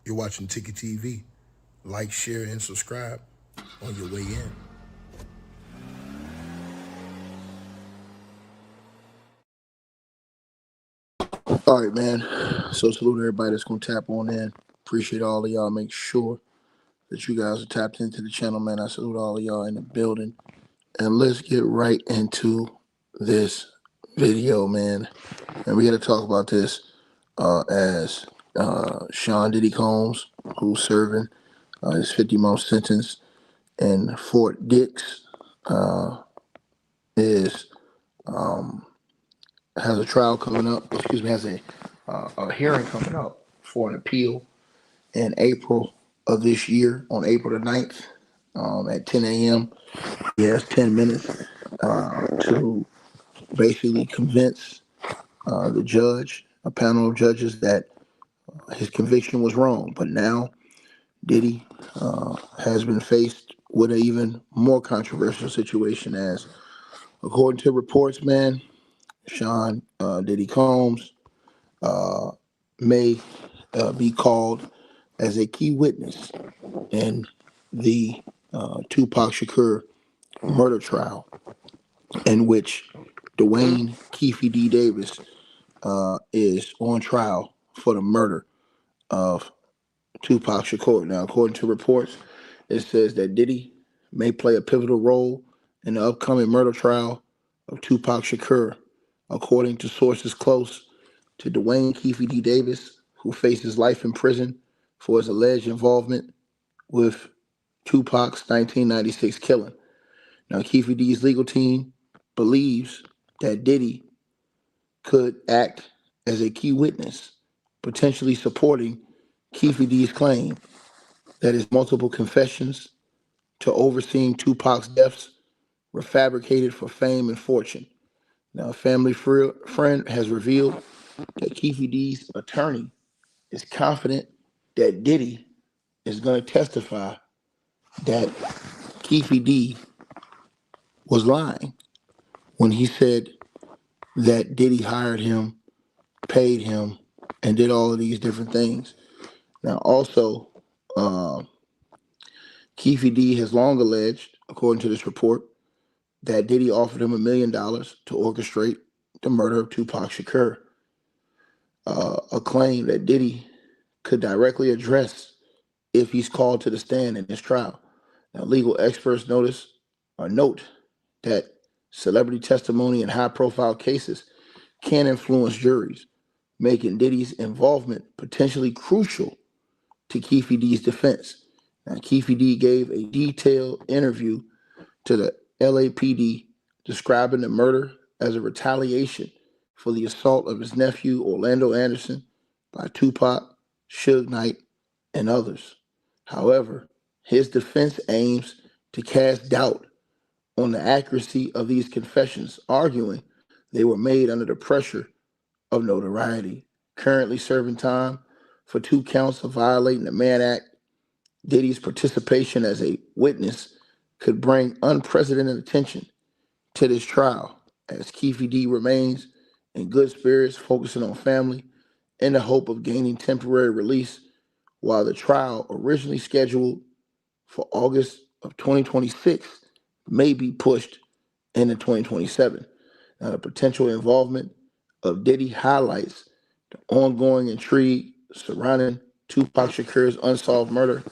You're watching Ticket TV. Like, share, and subscribe on your way in. All right, man. So salute everybody that's gonna tap on in. Appreciate all of y'all. Make sure that you guys are tapped into the channel, man. I salute all of y'all in the building. And let's get right into this video, man. And we got to talk about this as Sean Diddy Combs, who's serving his 50-month sentence in Fort Dix, is has a trial coming up. Excuse me, has a hearing coming up for an appeal in April of this year, on April the 9th, at 10 a.m. He has 10 minutes to basically convince the judge, a panel of judges, that his conviction was wrong. But now Diddy has been faced with an even more controversial situation, as, according to reports, man, Sean Diddy Combs may be called as a key witness in the Tupac Shakur murder trial, in which Dwayne Keefe D. Davis is on trial for the murder of Tupac Shakur. Now, according to reports, it says that Diddy may play a pivotal role in the upcoming murder trial of Tupac Shakur, according to sources close to Dwayne Keefe D. Davis, who faces life in prison for his alleged involvement with Tupac's 1996 killing. Now, Keefe D's legal team believes that Diddy could act as a key witness, potentially supporting Keefe D's claim that his multiple confessions to overseeing Tupac's deaths were fabricated for fame and fortune. Now, a family friend has revealed that Keefe D's attorney is confident that Diddy is going to testify that Keefe D was lying when he said that Diddy hired him, paid him, and did all of these different things. Now, also, Keefe D has long alleged, according to this report, that Diddy offered him $1 million to orchestrate the murder of Tupac Shakur, a claim that Diddy could directly address if he's called to the stand in this trial. Now, legal experts note that celebrity testimony in high-profile cases can influence juries, making Diddy's involvement potentially crucial to Keefe D's defense. Now, Keefe D gave a detailed interview to the LAPD describing the murder as a retaliation for the assault of his nephew, Orlando Anderson, by Tupac, Suge Knight, and others. However, his defense aims to cast doubt on the accuracy of these confessions, arguing they were made under the pressure of notoriety. Currently serving time for 2 counts of violating the Mann Act, Diddy's participation as a witness could bring unprecedented attention to this trial, as Keefe D remains in good spirits, focusing on family in the hope of gaining temporary release, while the trial, originally scheduled for August of 2026, may be pushed into 2027. Now, the potential involvement of Diddy highlights the ongoing intrigue surrounding Tupac Shakur's unsolved murder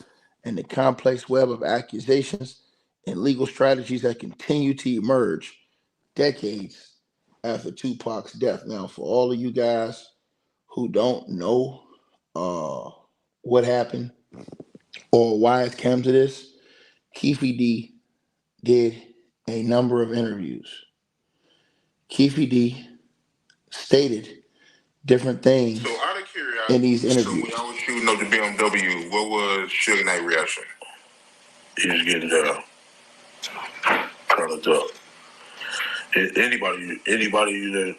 and the complex web of accusations and legal strategies that continue to emerge decades after Tupac's death. Now, for all of you guys who don't know what happened or why it came to this, Keefe D did a number of interviews. Keefe D stated different things in these interviews. So when y'all was shooting up the BMW, what was Suge Knight's reaction? He was getting trying to talk. Anybody that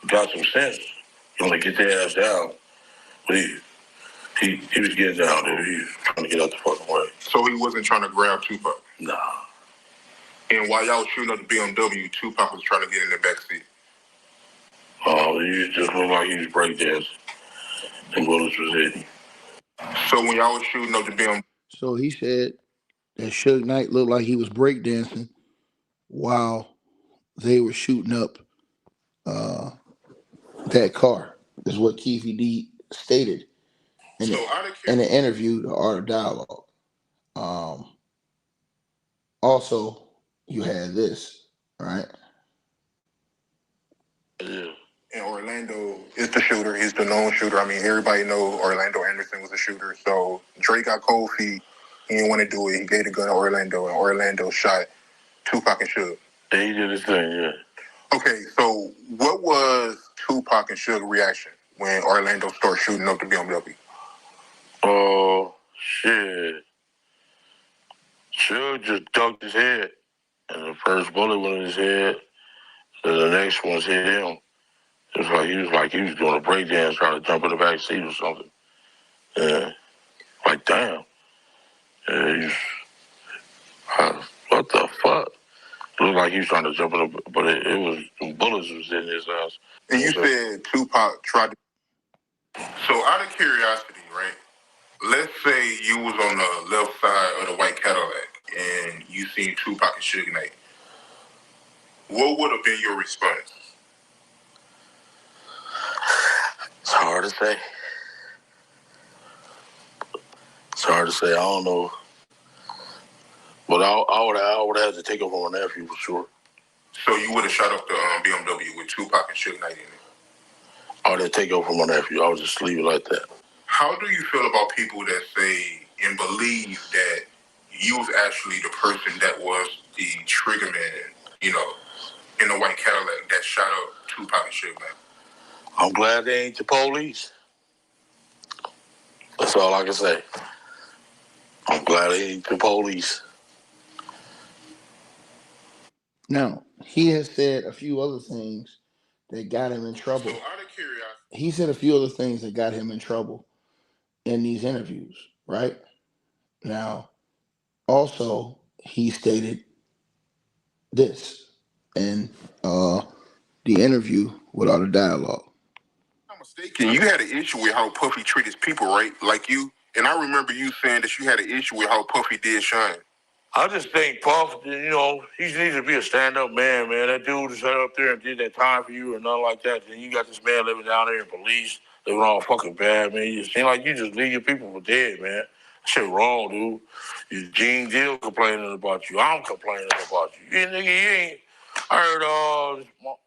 got some sense, you want to get their ass down. But he was getting down there. He was trying to get out the fucking way. So he wasn't trying to grab Tupac? Nah. And while y'all was shooting up the BMW, Tupac was trying to get in the backseat? He just looked like he was breakdancing. And bullets was hitting. So when y'all was shooting up the BM, So he said that Suge Knight looked like he was breakdancing while they were shooting up that car, is what Keefe D stated in, in an interview, The Art of Dialogue. Also, you had this, right? yeah. And Orlando is the shooter. He's the known shooter. I mean, everybody knows Orlando Anderson was a shooter. So Drake got cold feet. He didn't want to do it. He gave the gun to Orlando, and Orlando shot Tupac and Suge. Yeah, he did his thing, yeah. Okay, so what was Tupac and Suge's reaction when Orlando started shooting up the BMW? Oh, shit. Suge just ducked his head, and the first bullet went in his head, and the next one's hit him. It was like he was doing a breakdance, trying to jump in the back seat or something. Yeah, like damn. Yeah, what the fuck? It looked like he was trying to jump in, but it was bullets was in his ass. And you said Tupac tried to. So out of curiosity, right? Let's say you was on the left side of the white Cadillac and you seen Tupac and Suge Knight. What would have been your response? It's hard to say. It's hard to say. I don't know. But I would have had to take up on my nephew for sure. So you would have shot up the BMW with Tupac and Suge Knight in it? I would have take up for my nephew. I would just leave it like that. How do you feel about people that say and believe that you was actually the person that was the trigger man, you know, in the white Cadillac that shot up Tupac and Suge Knight? I'm glad they ain't the police. That's all I can say. I'm glad they ain't the police. Now, he has said a few other things that got him in trouble. So out of curiosity, He said a few other things that got him in trouble in these interviews, right? Now, also, he stated this in the interview with All the Dialogue. if I'm mistaken, you had an issue with how Puffy treated his people, right? Like you, and I remember you saying that you had an issue with how Puffy did Shine. I just think Puff, you know, he needs to be a stand-up man, man. That dude is up there and did that time for you and nothing like that. Then you got this man living down there in police, living all fucking bad, man. You seem like you just leave your people for dead, man. That shit wrong, dude. Eugene Deal complaining about you. I'm complaining about you. You nigga, you ain't. I heard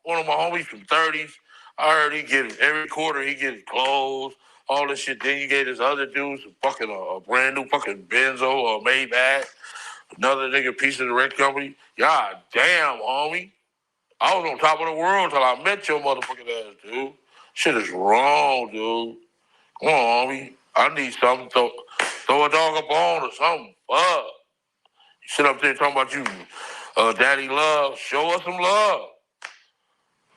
one of my homies from 30s. I heard he get every quarter he get clothes, all this shit. Then you gave this other dude some fucking a brand new fucking Benzo or Maybach. Another nigga piece of the rent company. God damn, homie. I was on top of the world till I met your motherfucking ass, dude. Shit is wrong, dude. Come on, homie. I need something. Throw a dog a bone or something. Fuck. You sit up there talking about you, Daddy Love. Show us some love.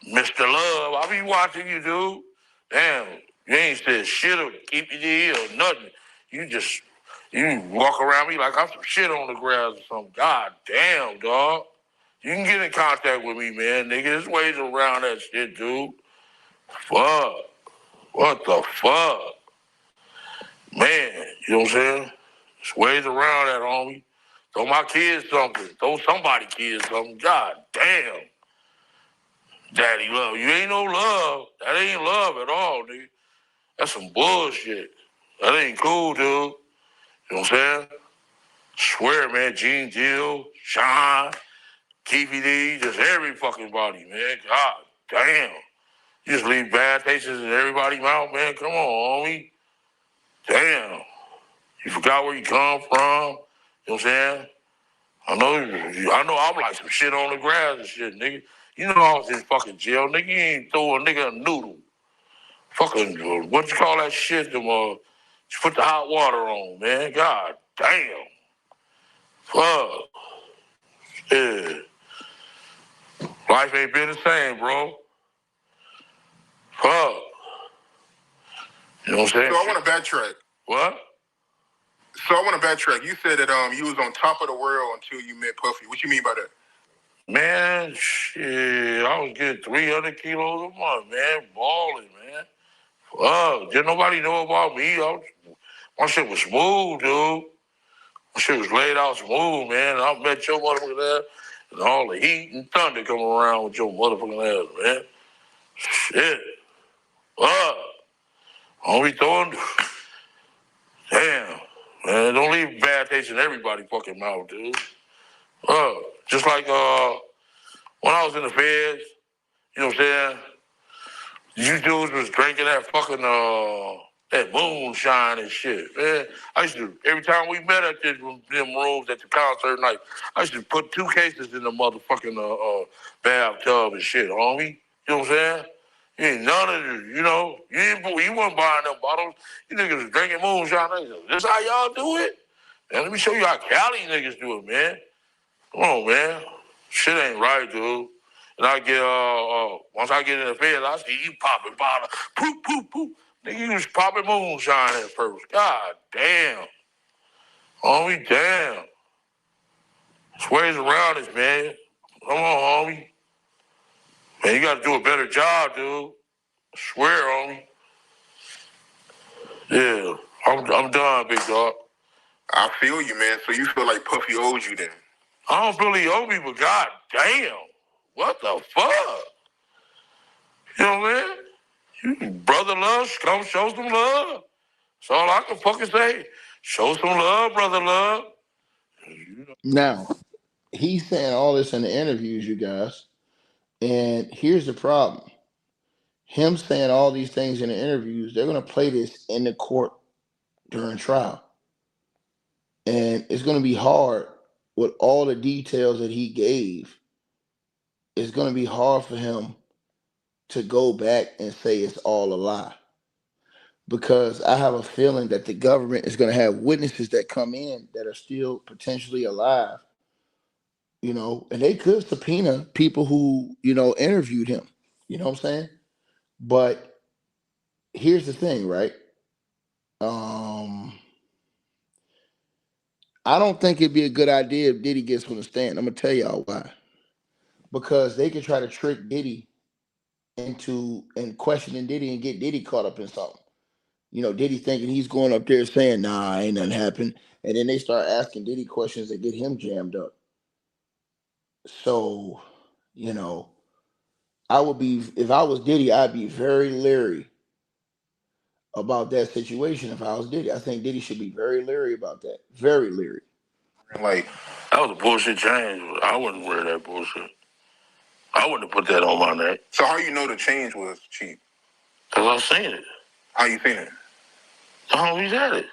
Mr. Love, I be watching you, dude. Damn, you ain't said shit or keep your deal or nothing. You walk around me like I'm some shit on the ground or something. God damn, dog. You can get in contact with me, man, nigga. There's ways around that shit, dude. Fuck. What the fuck? Man, you know what I'm saying? There's ways around that, homie. Throw my kids something. Throw somebody kids something. God damn. Daddy love. You ain't no love. That ain't love at all, nigga. That's some bullshit. That ain't cool, dude. You know what I'm saying? Swear, man, Gene Deal, Sean, Keefe D, just every fucking body, man. God damn. You just leave bad tastes in everybody's mouth, man. Come on, homie. Damn. You forgot where you come from. You know what I'm saying? I know I'm like some shit on the grass and shit, nigga. You know I was in fucking jail, nigga. You ain't throw a nigga a noodle. Fucking, what you call that shit? You put the hot water on, man. God damn. Fuck. Yeah. Life ain't been the same, bro. Fuck. You know what I'm saying? So I want to backtrack. What? So I want to backtrack. You said that you was on top of the world until you met Puffy. What you mean by that? Man, shit, I was getting 300 kilos a month, man. Balling, man. Fuck. Didn't nobody know about me. I was My shit was smooth, dude. My shit was laid out smooth, man. I met your motherfucking ass, and all the heat and thunder coming around with your motherfucking ass, man. Shit. Homie throwing. Damn. Man, don't leave bad taste in everybody's fucking mouth, dude. Just like when I was in the feds, you know what I'm saying? You dudes was drinking that fucking that moonshine and shit, man. I used to every time we met at them rooms at the concert night, I used to put 2 cases in the motherfucking bathtub and shit, homie. You know what I'm saying? You ain't none of it, you know. You wasn't buying them bottles. You niggas was drinking moonshine. This how y'all do it? Man, let me show you how Cali niggas do it, man. Come on, man. Shit ain't right, dude. And I get once I get in the bed, I see you popping bottle, poop, poop, poop. Nigga, you was popping moonshine at first. God damn. Homie, damn. There's ways around this, man. Come on, homie. Man, you gotta do a better job, dude. I swear, homie. Yeah. I'm done, big dog. I feel you, man. So you feel like Puffy owes you then? I don't feel he owe me, but god damn. What the fuck? You know what I mean? Brother love, come show some love. That's all I can fucking say. Show some love, brother love. Now, he's saying all this in the interviews, you guys. And here's the problem. Him saying all these things in the interviews, they're going to play this in the court during trial. And it's going to be hard with all the details that he gave. It's going to be hard for him to go back and say it's all a lie. Because I have a feeling that the government is going to have witnesses that come in that are still potentially alive, you know, and they could subpoena people who, you know, interviewed him. You know what I'm saying? But here's the thing, right? I don't think it'd be a good idea if Diddy gets on the stand. I'm gonna tell y'all why. Because they could try to trick Diddy into and questioning Diddy and get Diddy caught up in something. You know, Diddy thinking he's going up there saying, nah, ain't nothing happened. And then they start asking Diddy questions that get him jammed up. So, you know, if I was Diddy, I'd be very leery about that situation if I was Diddy. I think Diddy should be very leery about that. Very leery. Like, that was a bullshit change. I wouldn't wear that bullshit. I wouldn't have put that on my neck. So how you know the change was cheap? Because I've seen it. How you seen it? The homies had it.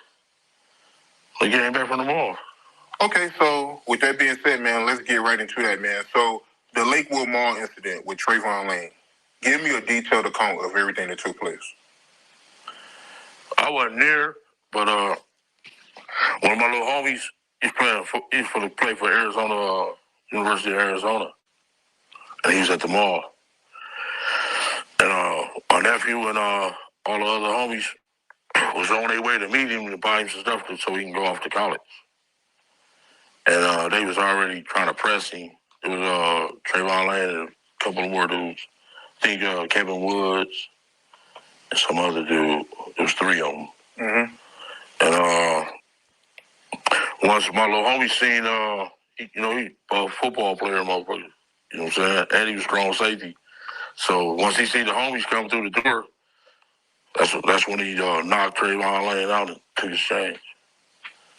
We came back from the mall. Okay, so with that being said, man, let's get right into that, man. So the Lakewood Mall incident with Trayvon Lane. Give me a detailed account of everything that took place. I wasn't near, but one of my little homies, he's for the play for Arizona, University of Arizona. And he was at the mall. And my nephew and all the other homies was on their way to meet him to buy him some stuff so he can go off to college. And they was already trying to press him. It was Trayvon Lane and a couple of more dudes. I think Kevin Woods and some other dude. There was 3 of them. Mm-hmm. And once my little homie seen, he a football player, motherfucker. You know what I'm saying? And he was strong safety. So once he seen the homies come through the door, that's when he knocked Trayvon Lane out and took his change.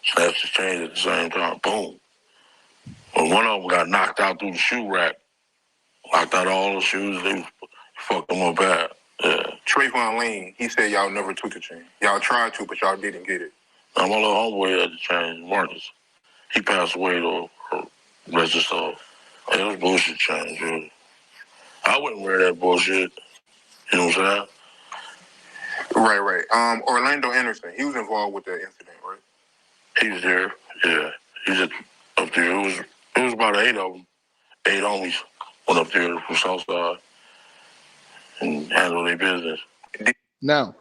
Snatched his change at the same time. Boom. When one of them got knocked out through the shoe rack, knocked out all the shoes, they fucked them up bad. Yeah. Trayvon Lane, he said y'all never took the chain. Y'all tried to, but y'all didn't get it. Now, my little homeboy had the change, Marcus. He passed away, though, for rest of stuff. It was bullshit change, really. I wouldn't wear that bullshit. You know what I'm saying? Right. Orlando Anderson, he was involved with that incident, right? He was there, yeah. He was up there. It was about 8 of them. 8 homies went up there from Southside and handled their business. Now,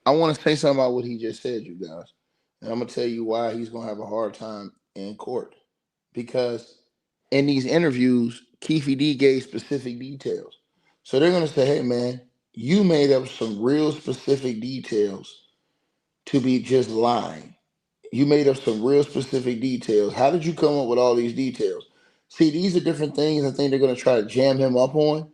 I want to say something about what he just said, you guys. And I'm going to tell you why he's going to have a hard time in court. Because in these interviews, Keefe D gave specific details. So they're going to say, hey, man, you made up some real specific details to be just lying. you made up some real specific details. How did you come up with all these details? See, these are different things I think they're going to try to jam him up on.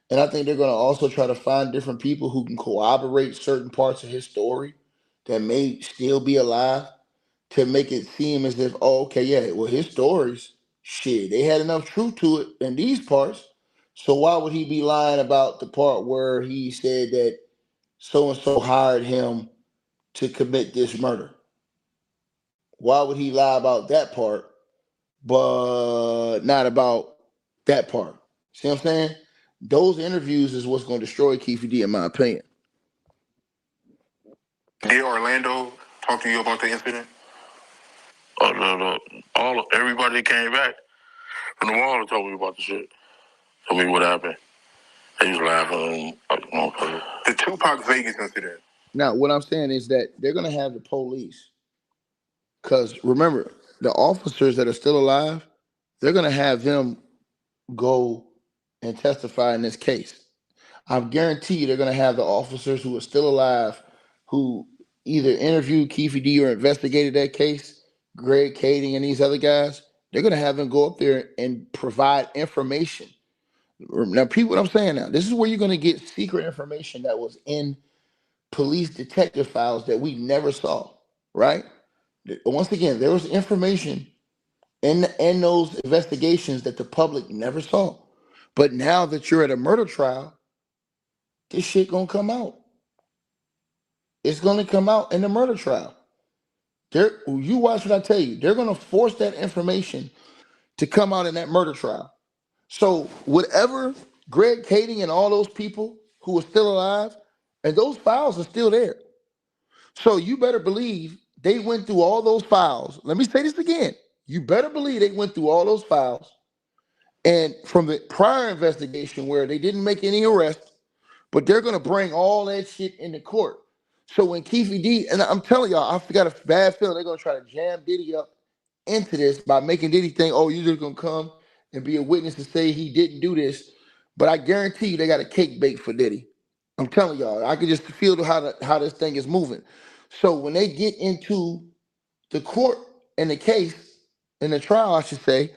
And I think they're going to also try to find different people who can corroborate certain parts of his story that may still be alive to make it seem as if, oh, okay, yeah, well, his stories, shit, they had enough truth to it in these parts. So why would he be lying about the part where he said that so and so hired him to commit this murder? Why would he lie about that part, but not about that part? See what I'm saying? Those interviews is what's going to destroy Keefe D, in my opinion. Did Orlando talk to you about the incident? Everybody that came back from the wall told me about the shit. Told me what happened. They was laughing. The Tupac Vegas incident. Now, what I'm saying is that they're going to have the police, because remember, the officers that are still alive, they're going to have them go and testify in this case. I guarantee you they're going to have the officers who are still alive who either interviewed Keefe D or investigated that case, Greg Kading and these other guys. They're going to have them go up there and provide information. Now, people, what I'm saying now, this is where you're going to get secret information that was in police detective files that we never saw, right? Once again, there was information in those investigations that the public never saw. But now that you're at a murder trial, this shit gonna come out. It's gonna come out in the murder trial. You watch what I tell you. They're gonna force that information to come out in that murder trial. So whatever Greg Kading and all those people who are still alive, and those files are still there. So you better believe they went through all those files. Let me say this again. You better believe they went through all those files. And from the prior investigation where they didn't make any arrests, but they're going to bring all that shit into court. So when Keefe D, and I'm telling y'all, I got a bad feeling they're going to try to jam Diddy up into this by making Diddy think, oh, you're just going to come and be a witness to say he didn't do this. But I guarantee you they got a cake baked for Diddy. I'm telling y'all, I can just feel how this thing is moving. So when they get into the court in the case, in the trial, I should say,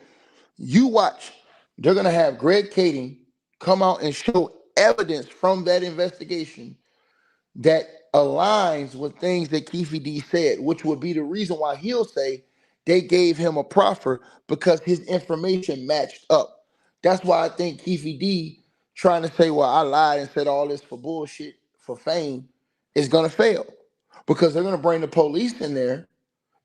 you watch. They're going to have Greg Kading come out and show evidence from that investigation that aligns with things that Keefe D said, which would be the reason why he'll say they gave him a proffer because his information matched up. That's why I think Keefe D trying to say, well, I lied and said all this for bullshit, for fame, is going to fail because they're going to bring the police in there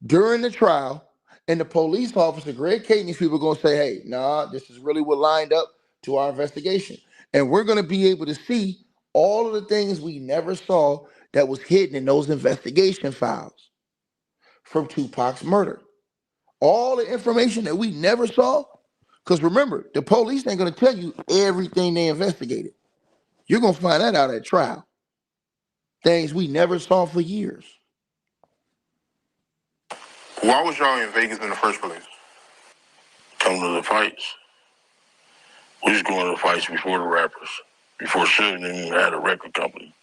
during the trial, and the police officer, Greg Kading, these people are going to say, hey, nah, this is really what lined up to our investigation. And we're going to be able to see all of the things we never saw that was hidden in those investigation files from Tupac's murder. All the information that we never saw, because remember, the police ain't going to tell you everything they investigated. You're going to find that out at trial. Things we never saw for years. Why was y'all in Vegas in the first place? Come to the fights. We was going to the fights before the rappers. Before Suge even had a record company.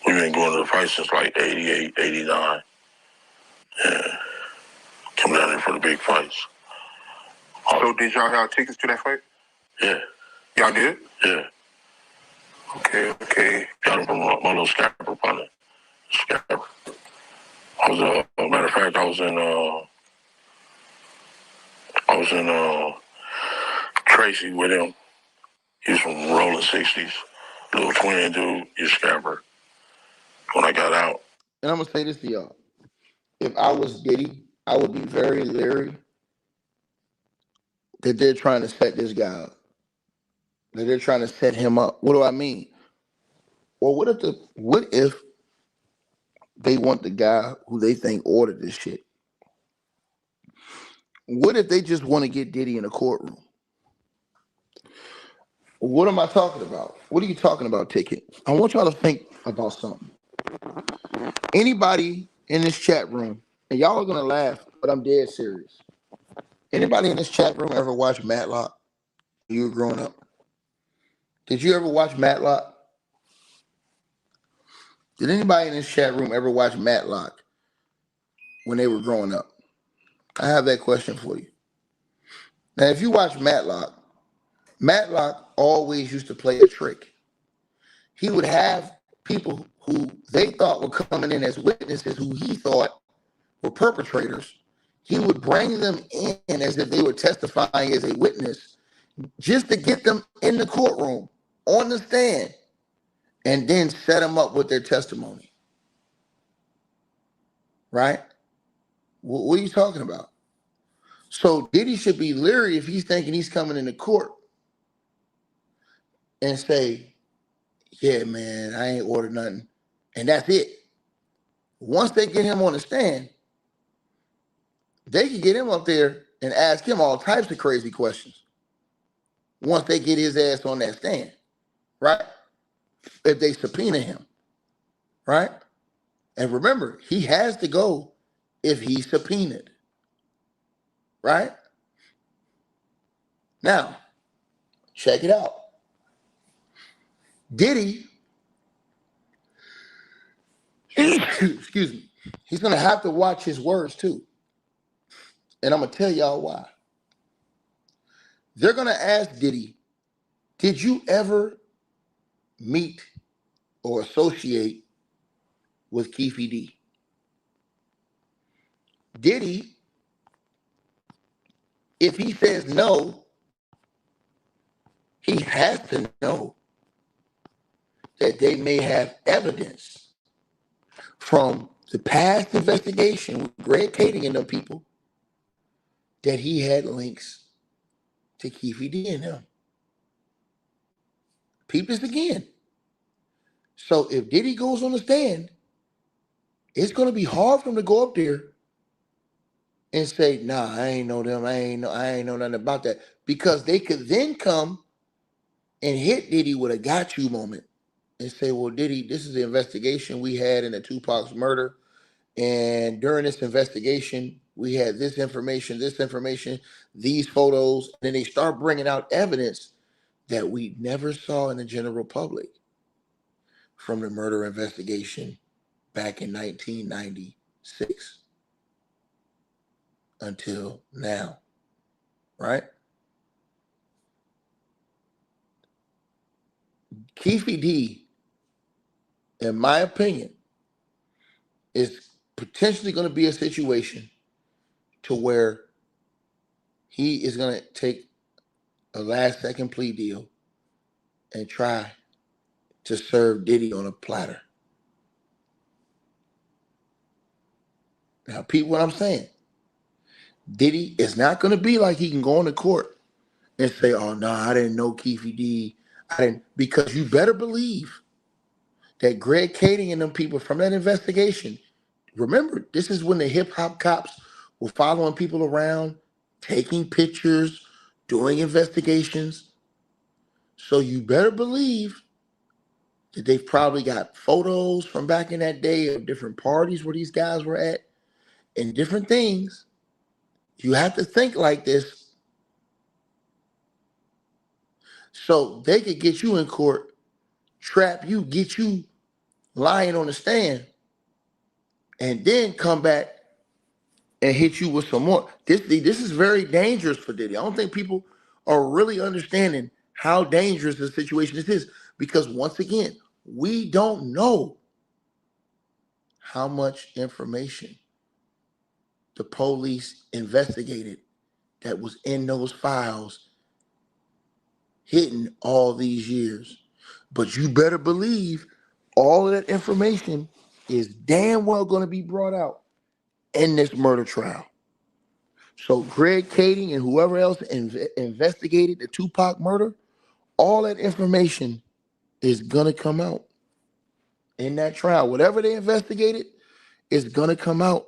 We've been going to the fights since like 88, 89. Yeah. Come down there for the big fights. So did y'all have tickets to that fight? Yeah. Y'all did? Yeah. Okay. Got them from my little scalper partner. Scalper. I was, matter of fact, I was in Tracy with him. He was from Rolling 60s. Little twin dude, he's scamper. When I got out. And I'm going to say this to y'all. If I was Diddy, I would be very leery that they're trying to set this guy up. That they're trying to set him up. What do I mean? Well, what if they want the guy who they think ordered this shit? What if they just want to get Diddy in a courtroom? What am I talking about? What are you talking about, Ticket? I want y'all to think about something. Anybody in this chat room, and y'all are gonna laugh, but I'm dead serious. Anybody in this chat room ever watch Matlock when you were growing up? Did you ever watch Matlock? Did anybody in this chat room ever watch Matlock? when they were growing up? I have that question for you. Now, if you watch Matlock always used to play a trick. He would have people who they thought were coming in as witnesses, who he thought were perpetrators. He would bring them in as if they were testifying as a witness, just to get them in the courtroom on the stand, and then set them up with their testimony. Right? What are you talking about? So Diddy should be leery if he's thinking he's coming into court and say, yeah, man, I ain't ordered nothing. And that's it. Once they get him on the stand, they can get him up there and ask him all types of crazy questions once they get his ass on that stand, right? If they subpoena him, right? And remember, he has to go if he's subpoenaed, right? Now, check it out. Diddy, excuse me, he's going to have to watch his words too. And I'm going to tell y'all why. They're going to ask Diddy, did you ever meet or associate with Keefe D? Diddy, if he says no, he has to know that they may have evidence from the past investigation with Greg Kading and them people that he had links to Keefe D and him. Peep this again. So if Diddy goes on the stand, it's going to be hard for him to go up there and say, nah, I ain't know them. I ain't know nothing about that. Because they could then come and hit Diddy with a got you moment and say, well, Diddy, this is the investigation we had into Tupac's murder. And during this investigation, we had this information, these photos. And then they start bringing out evidence that we never saw in the general public from the murder investigation back in 1996 until now, right? Keefe D, in my opinion, is potentially going to be a situation to where he is going to take a last second plea deal and try to serve Diddy on a platter. Now, people, what I'm saying, Diddy is not going to be like he can go into court and say, oh, no, I didn't know Keefe D. Because you better believe that Greg Kading and them people from that investigation, remember, this is when the hip hop cops were following people around, taking pictures, doing investigations. So you better believe that they've probably got photos from back in that day of different parties where these guys were at and different things. You have to think like this so they could get you in court, trap you, get you lying on the stand, and then come back and hit you with some more. This is very dangerous for Diddy. I don't think people are really understanding how dangerous the situation this is, because once again, we don't know how much information the police investigated that was in those files hidden all these years. But you better believe all of that information is damn well going to be brought out in this murder trial. So Greg Kading and whoever else investigated the Tupac murder, all that information is going to come out in that trial. Whatever they investigated is going to come out.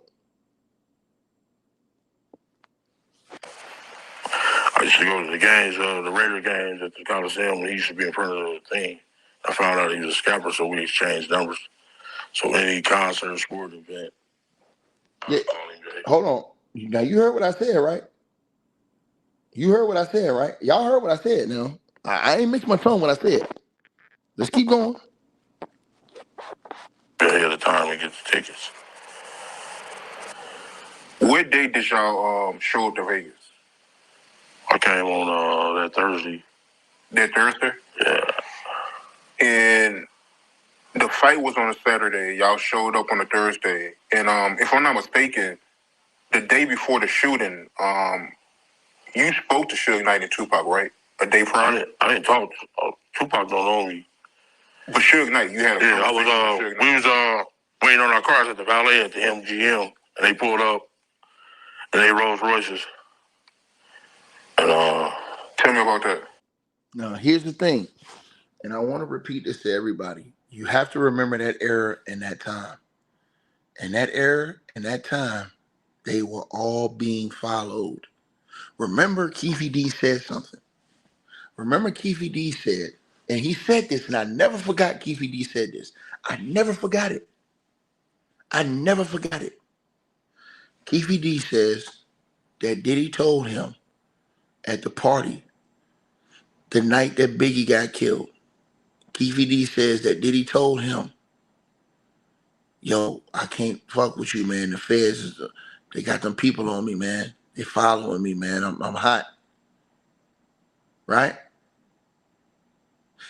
I used to go to the games, the Raider games at the Coliseum when he used to be in front of the thing. I found out he was a scalper, so we exchanged numbers. So any concert, sport event, I was calling Jay. Hold on. Now you heard what I said, right? You heard what I said, right? Y'all heard what I said now. I ain't mixed my tongue when I said. Let's keep going. Ahead of time and get the tickets. What day did y'all show up to Vegas? I came on that Thursday. That Thursday? Yeah. And the fight was on a Saturday. Y'all showed up on a Thursday. And if I'm not mistaken, the day before the shooting, you spoke to Suge Knight and Tupac, right? A day prior? I didn't talk. Tupac don't know me. But Suge Knight, you had a conversation with Suge Knight. We was waiting on our cars at the valet at the MGM, and they pulled up, and they Rolls Royces. And tell me about that. Now, here's the thing, and I want to repeat this to everybody. You have to remember that era and that time. And that era and that time, they were all being followed. Remember, Keefe D said something. Remember, Keefe D said, and he said this, and I never forgot Keefe D said this. I never forgot it. I never forgot it. Keefe D says that Diddy told him at the party the night that Biggie got killed. Keefe D says that Diddy told him, yo, I can't fuck with you, man. The feds, they got them people on me, man. They following me, man. I'm hot. Right?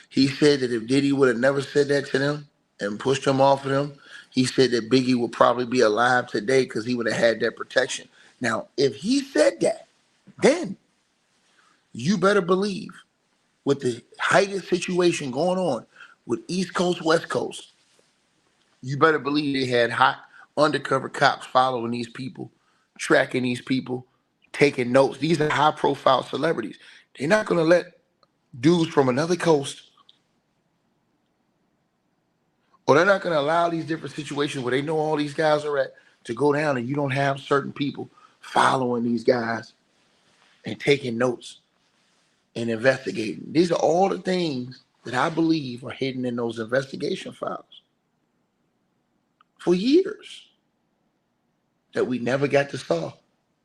He said that if Diddy would have never said that to them and pushed him off of them, he said that Biggie would probably be alive today because he would have had that protection. Now, if he said that, then you better believe with the heightened situation going on with East Coast, West Coast, you better believe they had hot undercover cops following these people, tracking these people, taking notes. These are high-profile celebrities. They're not going to let dudes from another coast, or they're not going to allow these different situations where they know all these guys are at to go down, and you don't have certain people following these guys and taking notes and investigating. These are all the things that I believe are hidden in those investigation files for years that we never got to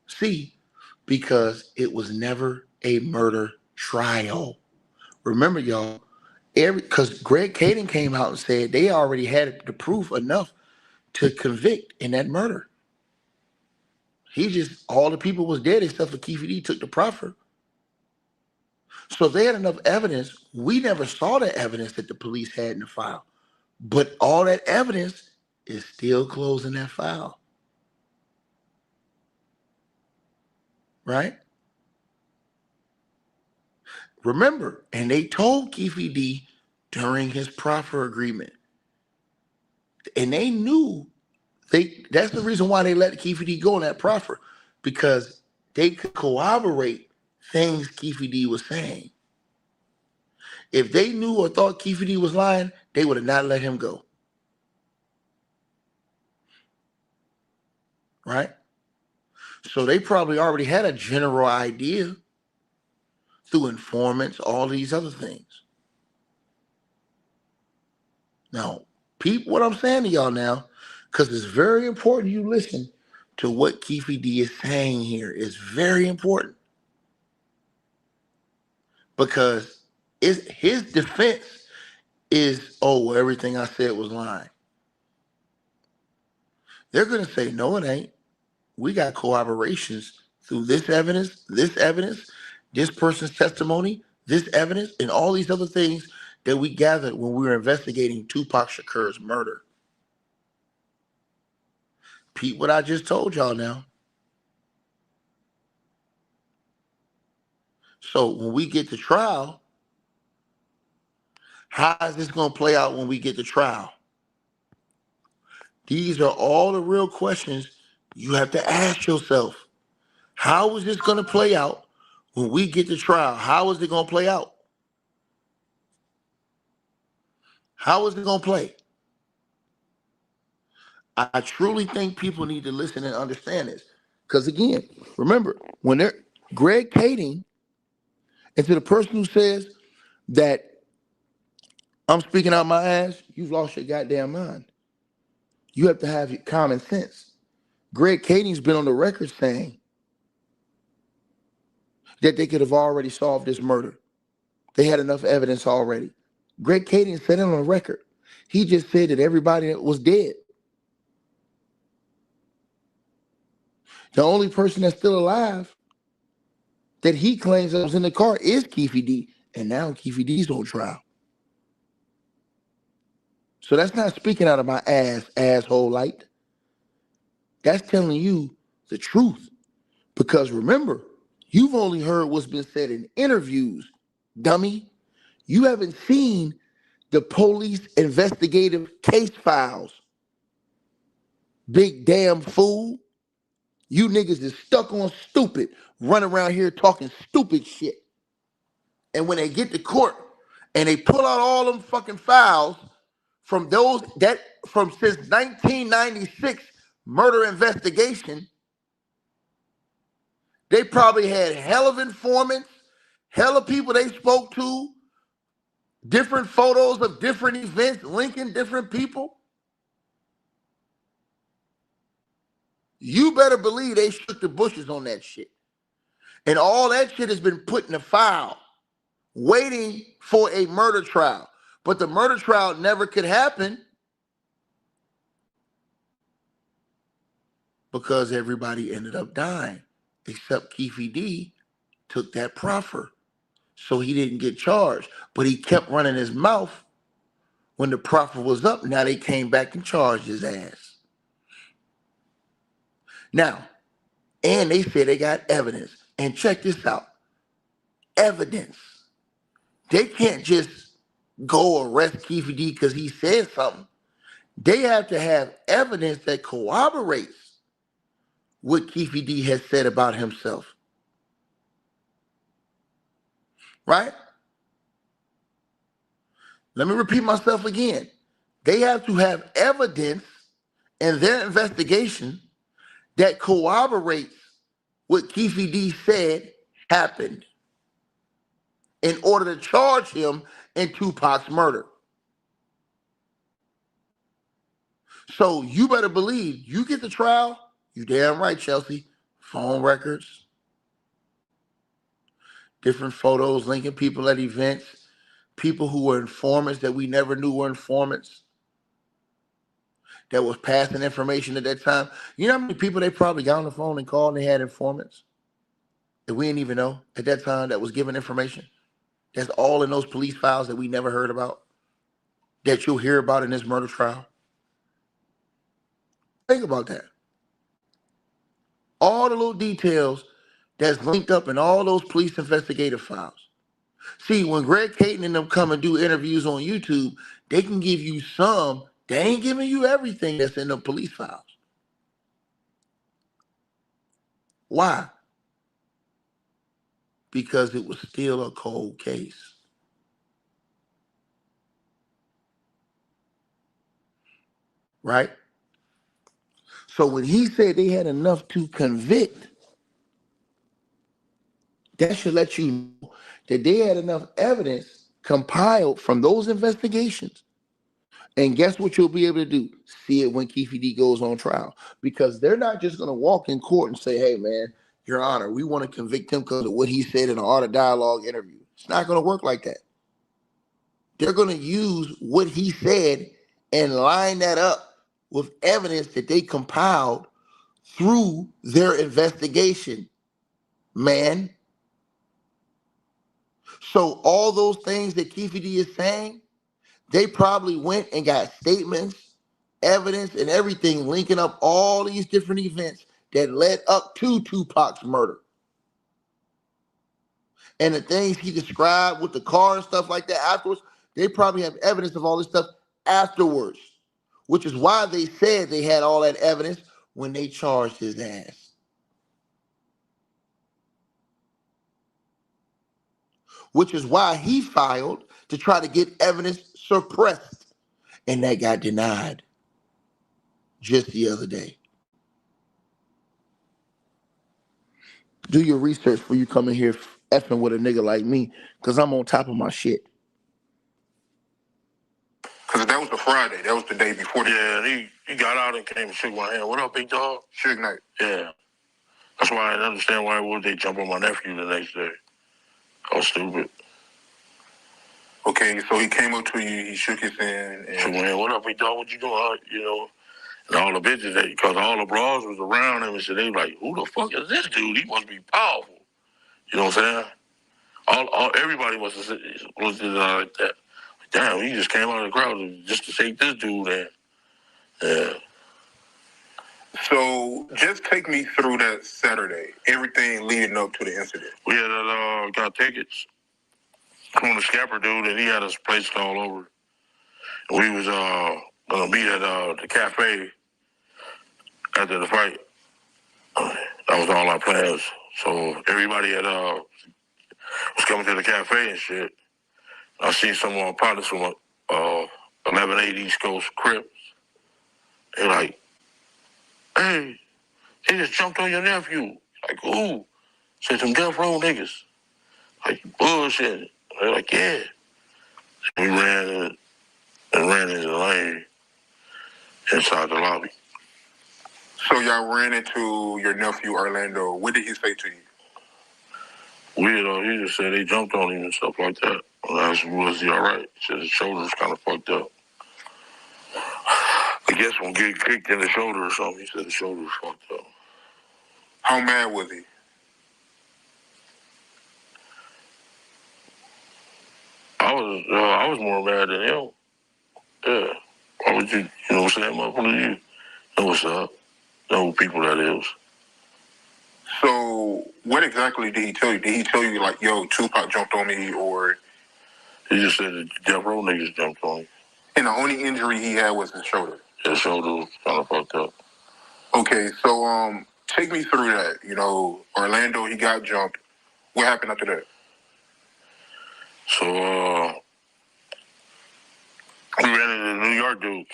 see because it was never a murder trial. Remember, y'all, because Greg Kading came out and said they already had the proof enough to convict in that murder. He just, all the people was dead except for Keefe D took the proffer. So they had enough evidence. We never saw the evidence that the police had in the file. But all that evidence is still closing that file. Right? Remember, and they told Keefe D during his proffer agreement. And they knew that's the reason why they let Keefe D go on that proffer, because they could corroborate things Keefe D was saying. If they knew or thought Keefe D was lying, they would have not let him go. Right? So they probably already had a general idea through informants, all these other things. Now, peep what I'm saying to y'all now, because it's very important you listen to what Keefe D is saying here. It's very important. Because his defense is, oh, well, everything I said was lying. They're going to say, no, it ain't. We got corroborations through this evidence, this person's testimony, this evidence, and all these other things that we gathered when we were investigating Tupac Shakur's murder. Pete, what I just told y'all now. So when we get to trial, how is this going to play out when we get to trial? These are all the real questions you have to ask yourself. How is this going to play out when we get to trial? How is it going to play out? How is it going to play? I truly think people need to listen and understand this. Because again, remember, when they're Greg Kading, and to the person who says that I'm speaking out my ass, you've lost your goddamn mind. You have to have common sense. Greg Kading's been on the record saying that they could have already solved this murder. They had enough evidence already. Greg Kading said it on the record. He just said that everybody was dead. The only person that's still alive that he claims that was in the car is Keefe D. And now Keefe D's on trial. So that's not speaking out of my asshole light. That's telling you the truth. Because remember, you've only heard what's been said in interviews, dummy. You haven't seen the police investigative case files. Big damn fool. You niggas is stuck on stupid, run around here talking stupid shit. And when they get to court and they pull out all them fucking files from since 1996 murder investigation, they probably had hell of informants, hell of people they spoke to, different photos of different events linking different people. You better believe they shook the bushes on that shit. And all that shit has been put in a file, waiting for a murder trial. But the murder trial never could happen because everybody ended up dying, except Keefe D took that proffer. So he didn't get charged, but he kept running his mouth when the proffer was up. Now they came back and charged his ass. Now, and they said they got evidence. And check this out. Evidence. They can't just go arrest Keefe D because he said something. They have to have evidence that corroborates what Keefe D has said about himself. Right? Let me repeat myself again. They have to have evidence in their investigation that corroborates what Keefe D said happened in order to charge him in Tupac's murder. So you better believe you get the trial, you damn right, Chelsea. Phone records, different photos linking people at events, people who were informants that we never knew were informants that was passing information at that time. You know how many people they probably got on the phone and called and they had informants that we didn't even know at that time that was giving information? That's all in those police files that we never heard about, that you'll hear about in this murder trial. Think about that. All the little details that's linked up in all those police investigative files. See, when Greg Caton and them come and do interviews on YouTube, they can give you some. They ain't giving you everything that's in the police files. Why? Because it was still a cold case. Right? So when he said they had enough to convict, that should let you know that they had enough evidence compiled from those investigations. And guess what you'll be able to do? See it when Keefe D goes on trial. Because they're not just going to walk in court and say, hey, man, Your Honor, we want to convict him because of what he said in an Art of Dialogue interview. It's not going to work like that. They're going to use what he said and line that up with evidence that they compiled through their investigation, man. So all those things that Keefe D is saying, they probably went and got statements, evidence, and everything linking up all these different events that led up to Tupac's murder. And the things he described with the car and stuff like that afterwards, they probably have evidence of all this stuff afterwards, which is why they said they had all that evidence when they charged his ass. Which is why he filed to try to get evidence suppressed. And that got denied just the other day. Do your research before you come in here effing with a nigga like me, because I'm on top of my shit. Because that was the Friday. That was the day before. Yeah, he got out and came and shook my hand. What up, big dog? Suge Knight. Yeah. That's why I didn't understand why would they jump on my nephew the next day. I was stupid. Okay, so he came up to you, he shook his hand. And shook my hand. What up, big dog? What you doing? You know, And all the bitches, because all the bras was around him and shit, they was like, who the fuck is this dude? He must be powerful. You know what I'm saying? Everybody was like that. Damn, he just came out of the crowd just to shake this dude in. Yeah. So just take me through that Saturday, everything leading up to the incident. We had got tickets from the scapper dude, and he had us placed all over. And we was gonna meet at the cafe after the fight. That was all our plans. So everybody had was coming to the cafe and shit. I seen some of our partners from 11-8 East Coast Crips. They like, hey, they just jumped on your nephew. Like, who? Said some death row niggas. Like, bullshit. They're like, yeah. We ran into the lane inside the lobby. So y'all ran into your nephew Orlando. What did he say to you? He just said they jumped on him and stuff like that. And I asked him, was he all right? He said his shoulder's kind of fucked up. I guess when get kicked in the shoulder or something, he said his shoulder was fucked up. How mad was he? I was more mad than him. Yeah. Why would you know what I'm saying, motherfucker? You know what's up. Know who people that is. So what exactly did he tell you? Did he tell you like, yo, Tupac jumped on me, or? He just said that death row niggas jumped on him. And the only injury he had was his shoulder. His shoulder was kind of fucked up. Okay, so take me through that. You know, Orlando, he got jumped. What happened after that? So we ran into the New York dudes.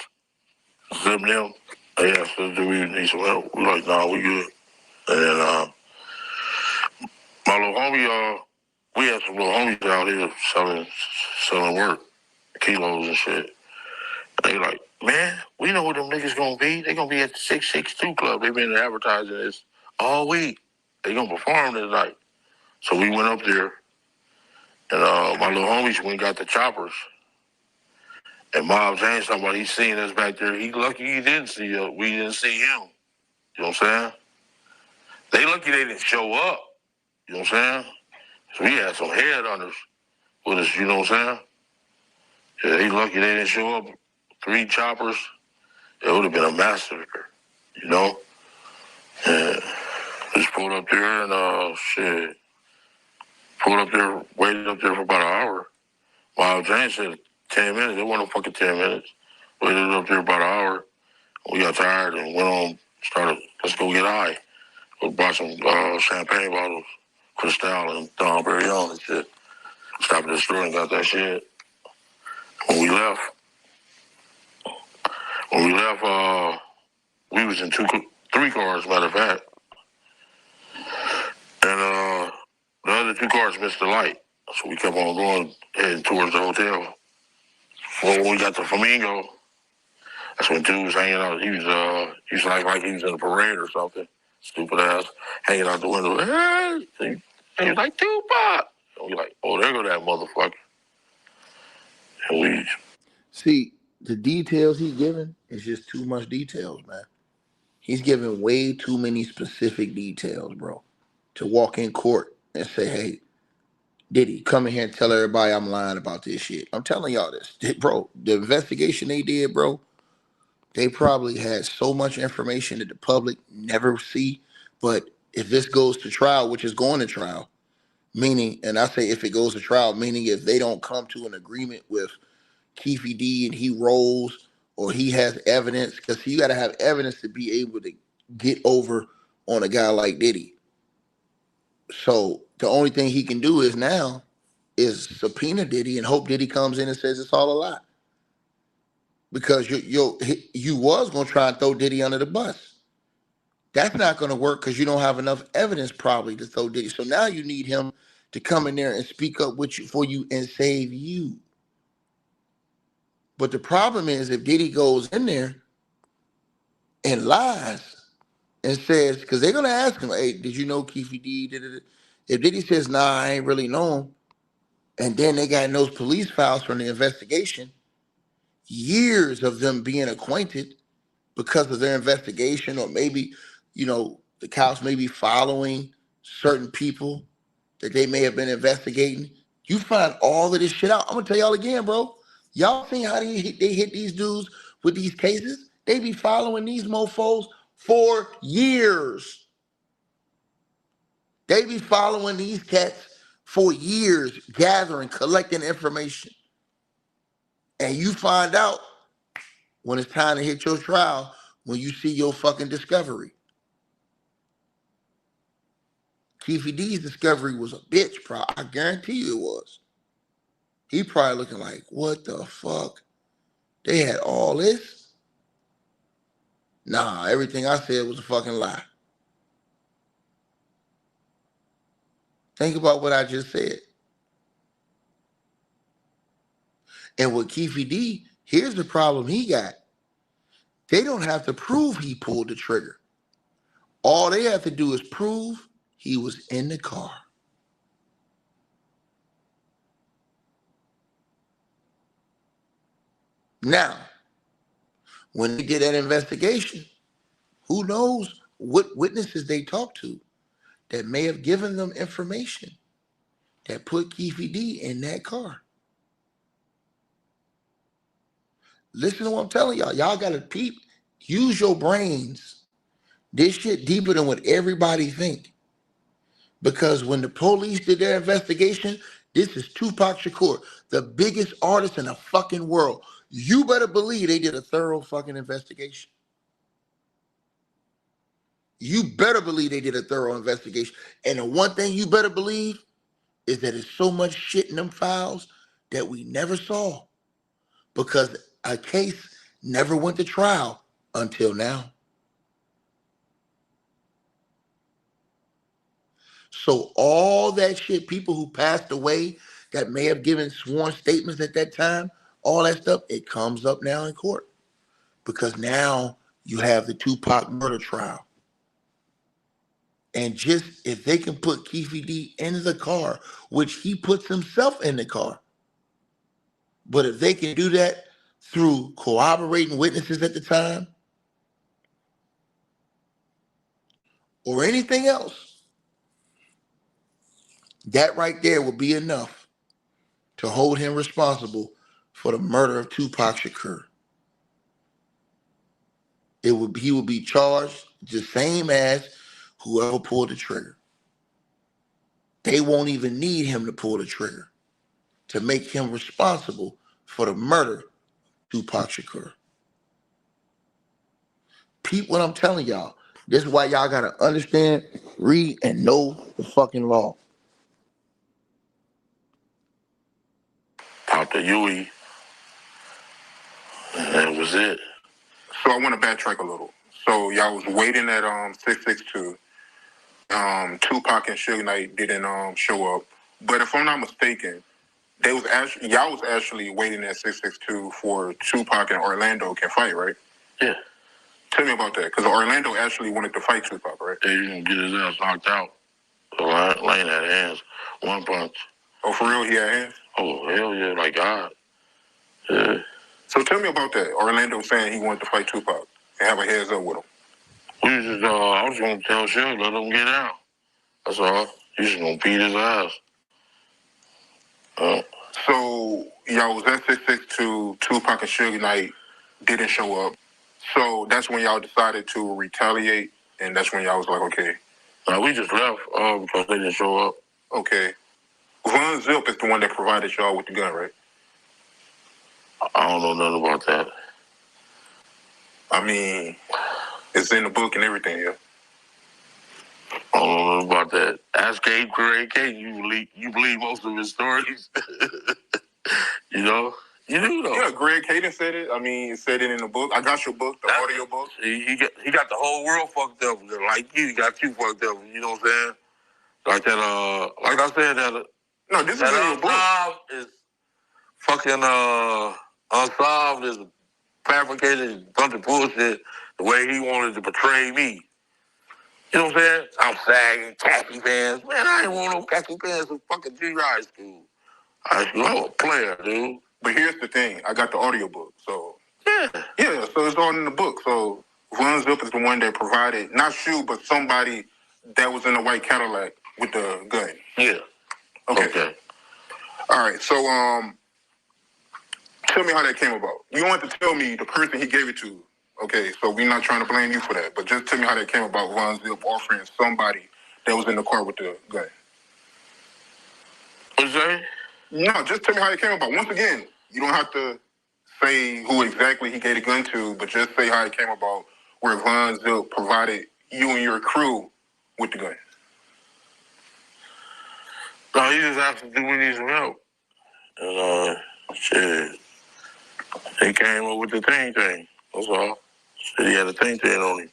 Them. They asked us, do we need some help? We like, nah, we good. And then my little homie, we had some little homies out here selling work, kilos and shit. They like, man, we know where them niggas gonna be. They gonna be at the 662 Club. They been advertising this all week. They gonna perform tonight. So we went up there, and my little homies went and got the choppers. And Mob James talking about he seen us back there. He lucky he didn't see us. We didn't see him. You know what I'm saying? They lucky they didn't show up. You know what I'm saying? So we had some headhunters with us, you know what I'm saying? Yeah, he lucky they didn't show up. 3 choppers. It would have been a massacre, you know? And just pulled up there and pulled up there, waited up there for about an hour. While James said 10 minutes. It wasn't fucking 10 minutes. Waited up there about an hour. We got tired and went on, let's go get high. We bought some champagne bottles, Cristal and Dom Perignon and shit. Stopped at the store and got that shit. When we left, we was in 3 cars, matter of fact. And the other 2 cars missed the light. So we kept on going, heading towards the hotel. When we got to Flamingo, that's when dude was hanging out. He was like he was in a parade or something. Stupid ass, hanging out the window. Hey! He was like, Tupac! And we like, oh, there go that motherfucker. And we... See, the details he's giving is just too much details, man. He's giving way too many specific details, bro, to walk in court and say, hey, Diddy, come in here and tell everybody I'm lying about this shit. I'm telling y'all this. Bro, the investigation they did, bro, they probably had so much information that the public never see. But if this goes to trial, which is going to trial, meaning, and I say if it goes to trial, meaning if they don't come to an agreement with Keefe D and he rolls or he has evidence, because you got to have evidence to be able to get over on a guy like Diddy. So the only thing he can do is now is subpoena Diddy and hope Diddy comes in and says it's all a lie. Because you was going to try and throw Diddy under the bus. That's not going to work because you don't have enough evidence probably to throw Diddy. So now you need him to come in there and speak up with you for you and save you. But the problem is if Diddy goes in there and lies and says, because they're going to ask him, hey, did you know Keefe D? If Diddy says, nah, I ain't really know him, and then they got in those police files from the investigation, years of them being acquainted, because of their investigation, or maybe, the cops may be following certain people that they may have been investigating. You find all of this shit out. I'm gonna tell y'all again, bro. Y'all seen how they hit these dudes with these cases? They be following these mofos for years. They be following these cats for years, gathering, collecting information. And you find out when it's time to hit your trial, when you see your fucking discovery. Keefy D's discovery was a bitch, bro. I guarantee you it was. He probably looking like, what the fuck? They had all this? Nah, everything I said was a fucking lie. Think about what I just said. And with Keefy D, here's the problem he got. They don't have to prove he pulled the trigger. All they have to do is prove he was in the car. Now, when they did that investigation, who knows what witnesses they talked to that may have given them information that put Keefy D in that car. Listen to what I'm telling y'all. Y'all got to peep. Use your brains. This shit deeper than what everybody think. Because when the police did their investigation, this is Tupac Shakur, the biggest artist in the fucking world. You better believe they did a thorough fucking investigation. You better believe they did a thorough investigation. And the one thing you better believe is that there's so much shit in them files that we never saw. Because a case never went to trial until now. So all that shit, people who passed away that may have given sworn statements at that time, all that stuff, it comes up now in court. Because now you have the Tupac murder trial. And just if they can put Keefy D in the car, which he puts himself in the car, but if they can do that through corroborating witnesses at the time or anything else, that right there will be enough to hold him responsible for the murder of Tupac Shakur. He would be charged the same as whoever pulled the trigger. They won't even need him to pull the trigger to make him responsible for the murder of Tupac Shakur. Peep what I'm telling y'all. This is why y'all gotta understand, read, and know the fucking law. Popped the Huey, and that was it. So I want to backtrack a little. So y'all was waiting at 662. Tupac and Suge Knight didn't show up. But if I'm not mistaken, y'all was actually waiting at 662 for Tupac and Orlando can fight, right? Yeah. Tell me about that, because Orlando actually wanted to fight Tupac, right? They didn't get his ass knocked out. Lane had hands, one punch. Oh, for real, he had hands? Oh, hell yeah, like God. Yeah. So tell me about that. Orlando saying he wanted to fight Tupac and have a heads up with him. I was going to tell Suge, let him get out. That's all. He's just going to beat his ass. So y'all was at 662, Tupac and Suge Knight didn't show up. So that's when y'all decided to retaliate, and that's when y'all was like, okay. We just left because they didn't show up. Okay. Von Zip is the one that provided y'all with the gun, right? I don't know nothing about that. I mean, it's in the book and everything, yeah. I don't know nothing about that. Ask Gabe Craig, you believe most of his stories. You know? You do, though. Yeah, Greg Caden said it. I mean, it said it in the book. I got your book, the audio book. He got the whole world fucked up. Like you, he got you fucked up. You know what I'm saying? Like that, like I said, no, this is in your book. Is fucking, unsolved is fabricated bunch of bullshit the way he wanted to portray me. You know what I'm saying? I'm sagging, khaki pants. Man, I ain't want no khaki pants in fucking junior high school. I'm a player, dude. But here's the thing. I got the audio book, so... Yeah, Yeah, so it's all in the book. So Von Zip is the one that provided, not you, but somebody that was in the white Cadillac with the gun. Yeah. Okay. All right, so tell me how that came about. You don't have to tell me the person he gave it to. Okay, so we're not trying to blame you for that, but just tell me how that came about. Von Zip offering somebody that was in the car with the gun. What's that? No, just tell me how it came about. Once again, you don't have to say who exactly he gave the gun to, but just say how it came about where Von Zip provided you and your crew with the gun. No, he just asked if we need some help. And, shit, he came up with the thing. That's all. Shit, he had a thing on him.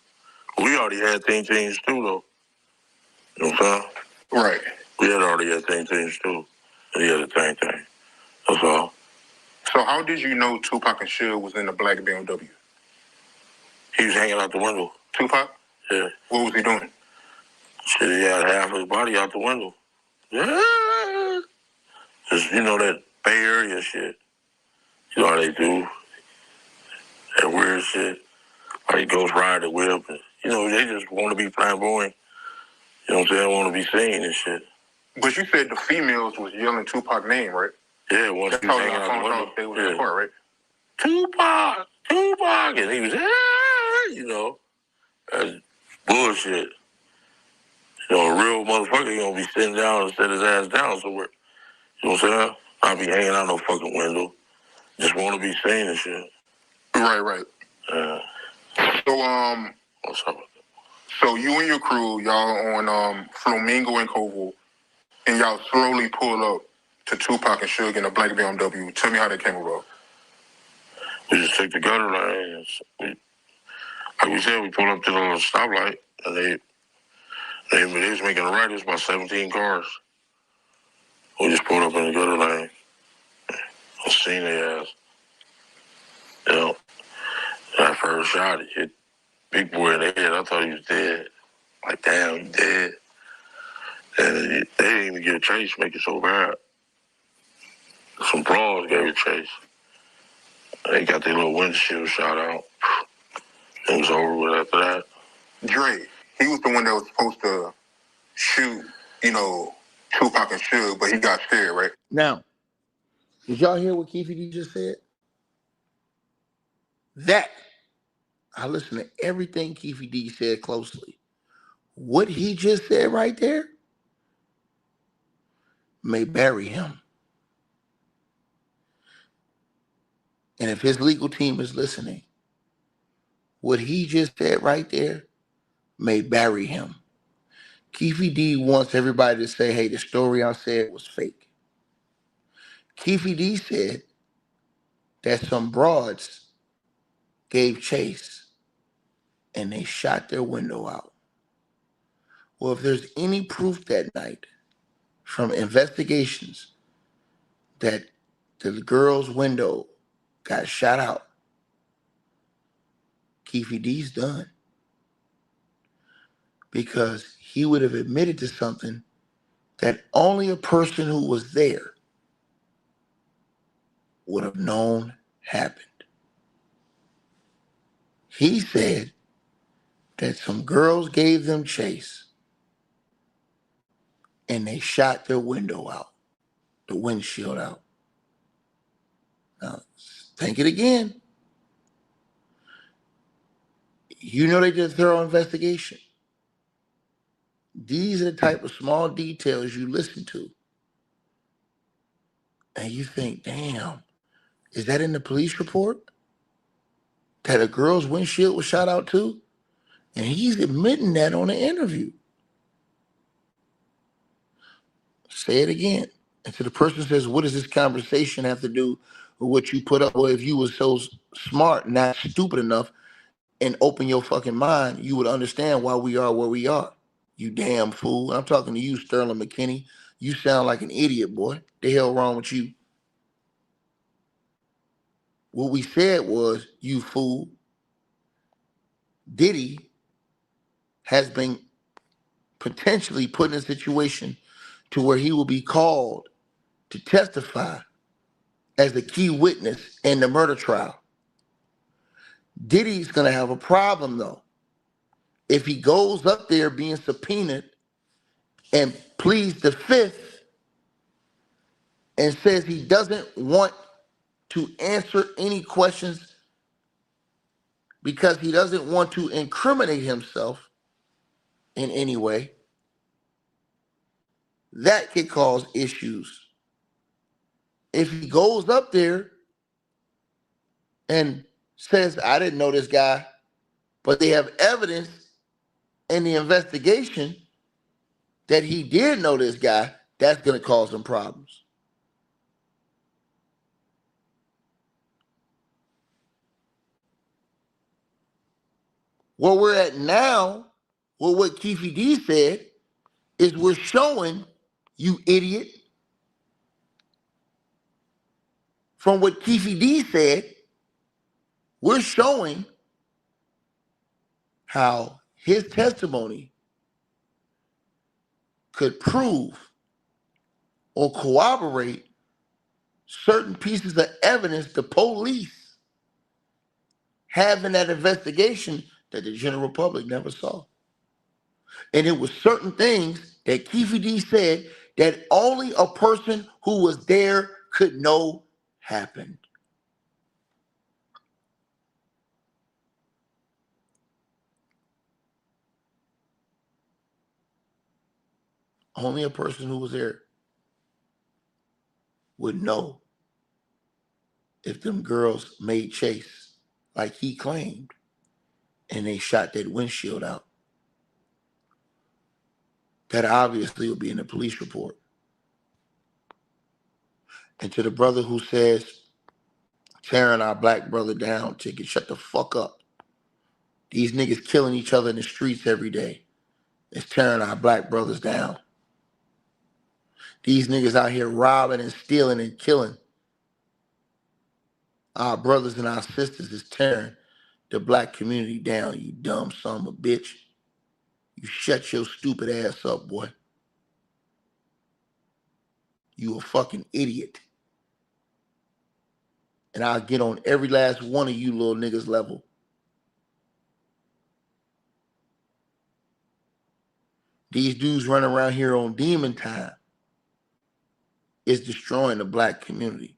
We already had things too, though. You know what I'm saying? Right. We had already had things too. And he had a thing. That's all. So how did you know Tupac and Suge was in the black BMW? He was hanging out the window. Tupac? Yeah. What was he doing? Shit, he had half his body out the window. Yeah. Just, that Bay Area shit. You know how they do. That weird shit. How he goes ride the whip. And, they just want to be flamboyant. You know what I'm saying? Want to be seen and shit. But you said the females was yelling Tupac's name, right? Yeah, once that's he was how hanging out the window. They was in the car, right? Tupac. And he was, that's bullshit. A real motherfucker gonna be sitting down and set his ass down somewhere. You know what I'm saying? I'll be hanging out no fucking window. Just want to be seen and shit. Right. So, what's up? So you and your crew, y'all on Flamingo and Koval, and y'all slowly pull up to Tupac and Suge in a black BMW. Tell me how that came about. We just took the gutter lane. Like we said, we pulled up to the little stoplight, and they was making a right. It was about 17 cars. We just pulled up in the gutter lane. I seen their ass. That first shot, it hit Big Boy in the head. I thought he was dead. Like, damn, he dead. And they didn't even get a chase, make it so bad. Some brawls gave a chase. They got their little windshield shot out. It was over with after that. Dre, he was the one that was supposed to shoot, Tupac and Suge, but he got scared, right? Now, did y'all hear what Keefe D just said? I listened to everything Keefe D said closely. What he just said right there may bury him. And if his legal team is listening, what he just said right there may bury him. Keefe D wants everybody to say, hey, the story I said was fake. Keefe D said that some broads gave chase and they shot their window out. Well, if there's any proof that night from investigations that the girl's window got shot out, Keefe D's done. Because he would have admitted to something that only a person who was there would have known happened. He said that some girls gave them chase and they shot their window out, the windshield out. Now, think it again. You know they did a thorough investigation. These are the type of small details you listen to. And you think, damn, is that in the police report? That a girl's windshield was shot out too? And he's admitting that on the interview. Say it again. And so the person says, what does this conversation have to do with what you put up? Well, if you were so smart, not stupid enough, and open your fucking mind, you would understand why we are where we are. You damn fool. I'm talking to you, Sterling McKinney. You sound like an idiot, boy. The hell wrong with you? What we said was, you fool, Diddy has been potentially put in a situation to where he will be called to testify as the key witness in the murder trial. Diddy's going to have a problem, though. If he goes up there being subpoenaed and pleads the fifth and says he doesn't want to answer any questions because he doesn't want to incriminate himself in any way, that could cause issues. If he goes up there and says, I didn't know this guy, but they have evidence in the investigation that he did know this guy, that's going to cause some problems. Where we're at now, well, what Keefe D said is we're showing, you idiot, from what Keefe D said, we're showing how his testimony could prove or corroborate certain pieces of evidence the police have in that investigation that the general public never saw. And it was certain things that Keefe D said that only a person who was there could know happened. Only a person who was there would know if them girls made chase like he claimed and they shot that windshield out. That obviously will be in the police report. And to the brother who says, tearing our black brother down, chicken, shut the fuck up. These niggas killing each other in the streets every day. It's tearing our black brothers down. These niggas out here robbing and stealing and killing our brothers and our sisters is tearing the black community down, you dumb son of a bitch. You shut your stupid ass up, boy. You a fucking idiot. And I'll get on every last one of you little niggas level. These dudes running around here on demon time is destroying the black community.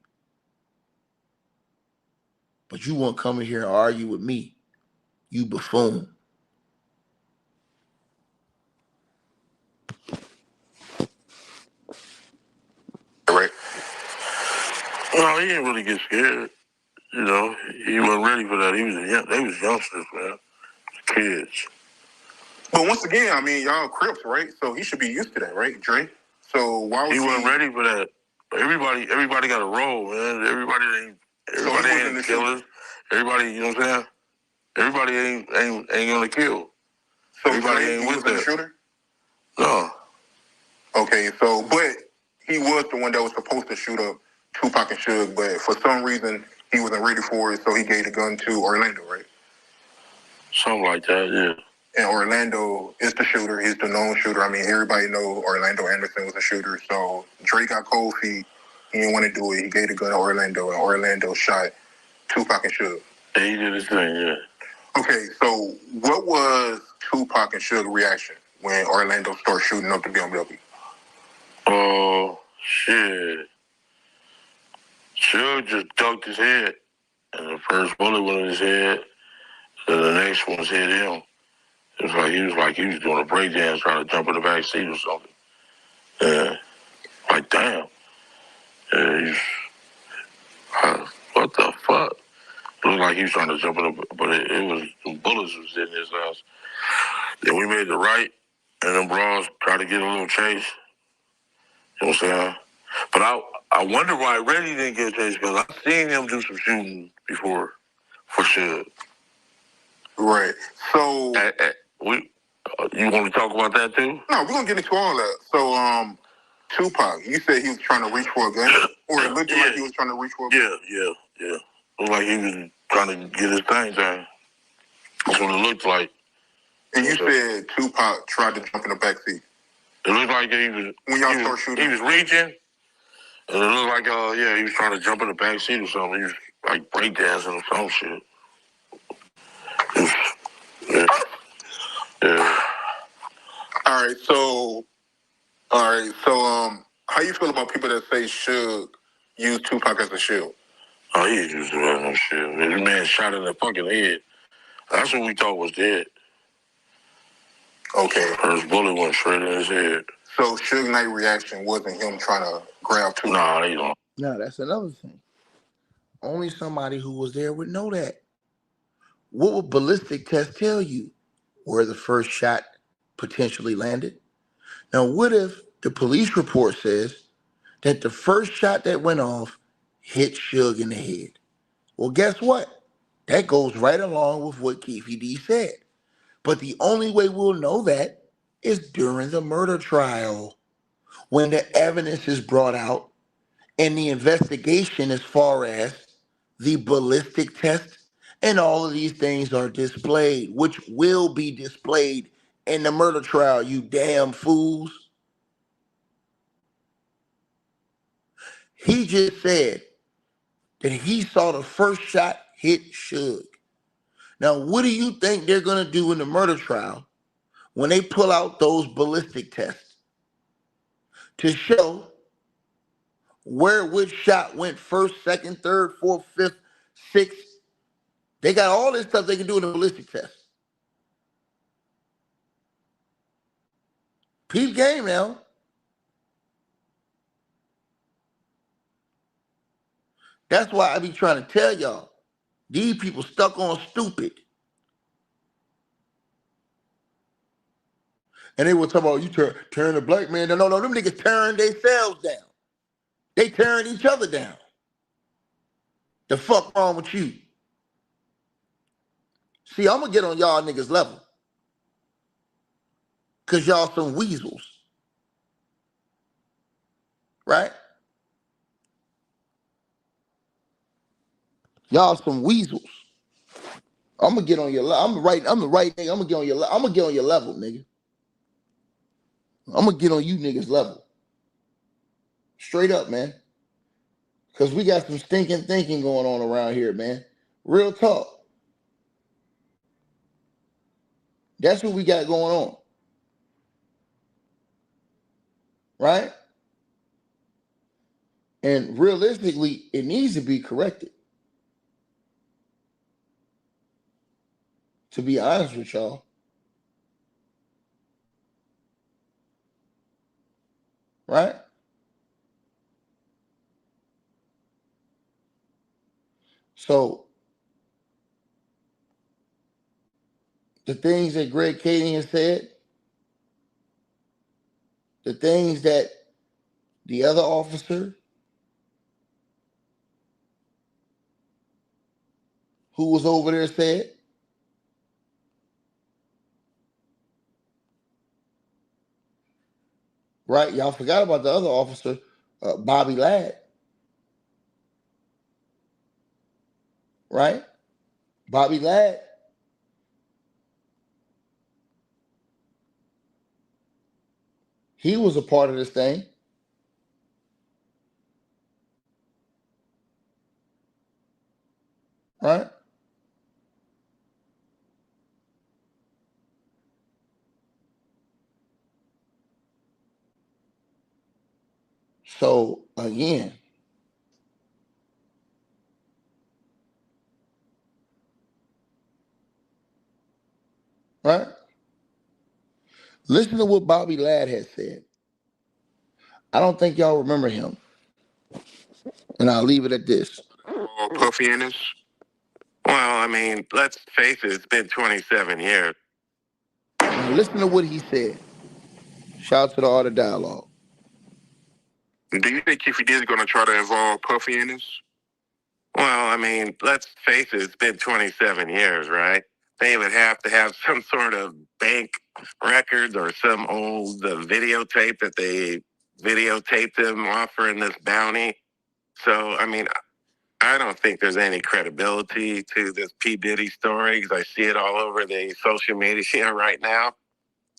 But you won't come in here and argue with me, you buffoon. Right. No, he didn't really get scared. You know, he wasn't ready for that. They was youngsters, man. Kids. But once again, I mean, y'all Crips, right? So he should be used to that, right, Dre? So why was he wasn't ready for that? Everybody got a role, man. Everybody ain't killers. Everybody, you know what I'm saying? Everybody ain't gonna kill. So everybody Dre, ain't he with was that. a shooter? No. Okay, so, but he was the one that was supposed to shoot up Tupac and Suge, but for some reason, he wasn't ready for it, so he gave the gun to Orlando, right? Something like that, yeah. And Orlando is the shooter. He's the known shooter. I mean, everybody know Orlando Anderson was a shooter. So Drake got cold feet. He didn't want to do it. He gave the gun to Orlando, and Orlando shot Tupac and Suge. Yeah, he did his thing, yeah. Okay, so what was Tupac and Suge's reaction when Orlando started shooting up the BMW? Oh, shit. Suge just ducked his head. And the first bullet went in his head. Then the next one hit him. It was like he was doing a breakdance trying to jump in the back seat or something. Like, damn. What the fuck? It looked like he was trying to jump in, but it was, the bullets was in his ass. Then we made the right, and them bras tried to get a little chase. You know what I'm saying? But I wonder why Reddy didn't get chased, because I've seen him do some shooting before, for sure. Right. So you want to talk about that too? No, we're gonna get into all that. So Tupac, you said he was trying to reach for a gun, or it looked like he was trying to reach for a gun. Yeah. Looked like he was trying to get his thing done. That's what it looked like. And you said Tupac tried to jump in the backseat. It looked like he was when y'all start shooting. He was reaching, and it looked like he was trying to jump in the backseat or something. He was like breakdancing or some shit. Yeah. All right, so how you feel about people that say Suge used Tupac as a shield? Oh, he used to have no shit. This man shot in the fucking head. That's what we thought was dead. Okay. First bullet went straight in his head. So Suge Knight reaction wasn't him trying to grab Tupac? Nah, they don't. Now, that's another thing. Only somebody who was there would know that. What would ballistic tests tell you? Where the first shot potentially landed? Now, what if the police report says that the first shot that went off hit Suge in the head? Well, guess what? That goes right along with what Keefy D said. But the only way we'll know that is during the murder trial, when the evidence is brought out and the investigation as far as the ballistic test and all of these things are displayed, which will be displayed in the murder trial, you damn fools. He just said that he saw the first shot hit Suge. Now, what do you think they're going to do in the murder trial when they pull out those ballistic tests to show where which shot went first, second, third, fourth, fifth, sixth? They got all this stuff they can do in the ballistic test. Peep game now. That's why I be trying to tell y'all, these people stuck on stupid. And they were talking about you turn a black man down. No, them niggas tearing themselves down. They tearing each other down. The fuck wrong with you? See, I'm gonna get on y'all niggas level. Cause y'all some weasels. Right? Y'all some weasels. I'm gonna get on your level. I'm the right nigga. I'm gonna get on your I'm gonna get on your level, nigga. I'm gonna get on you niggas level. Straight up, man. Cause we got some stinking thinking going on around here, man. Real talk. That's what we got going on. Right? And realistically, it needs to be corrected. To be honest with y'all. Right? So the things that Greg Kading has said, the things that the other officer who was over there said, right? Y'all forgot about the other officer, Bobby Ladd, right? Bobby Ladd, he was a part of this thing, right? So again, right? Listen to what Bobby Ladd has said. I don't think y'all remember him. And I'll leave it at this. Puffy in this? Well, I mean, let's face it, it's been 27 years. Now listen to what he said. Shout out to the Art of Dialogue. Do you think Keefy D is going to try to involve Puffy in this? Well, I mean, let's face it, it's been 27 years, right? They would have to have some sort of bank records or some old videotape that they videotaped them offering this bounty. So, I mean, I don't think there's any credibility to this P. Diddy story because I see it all over the social media right now.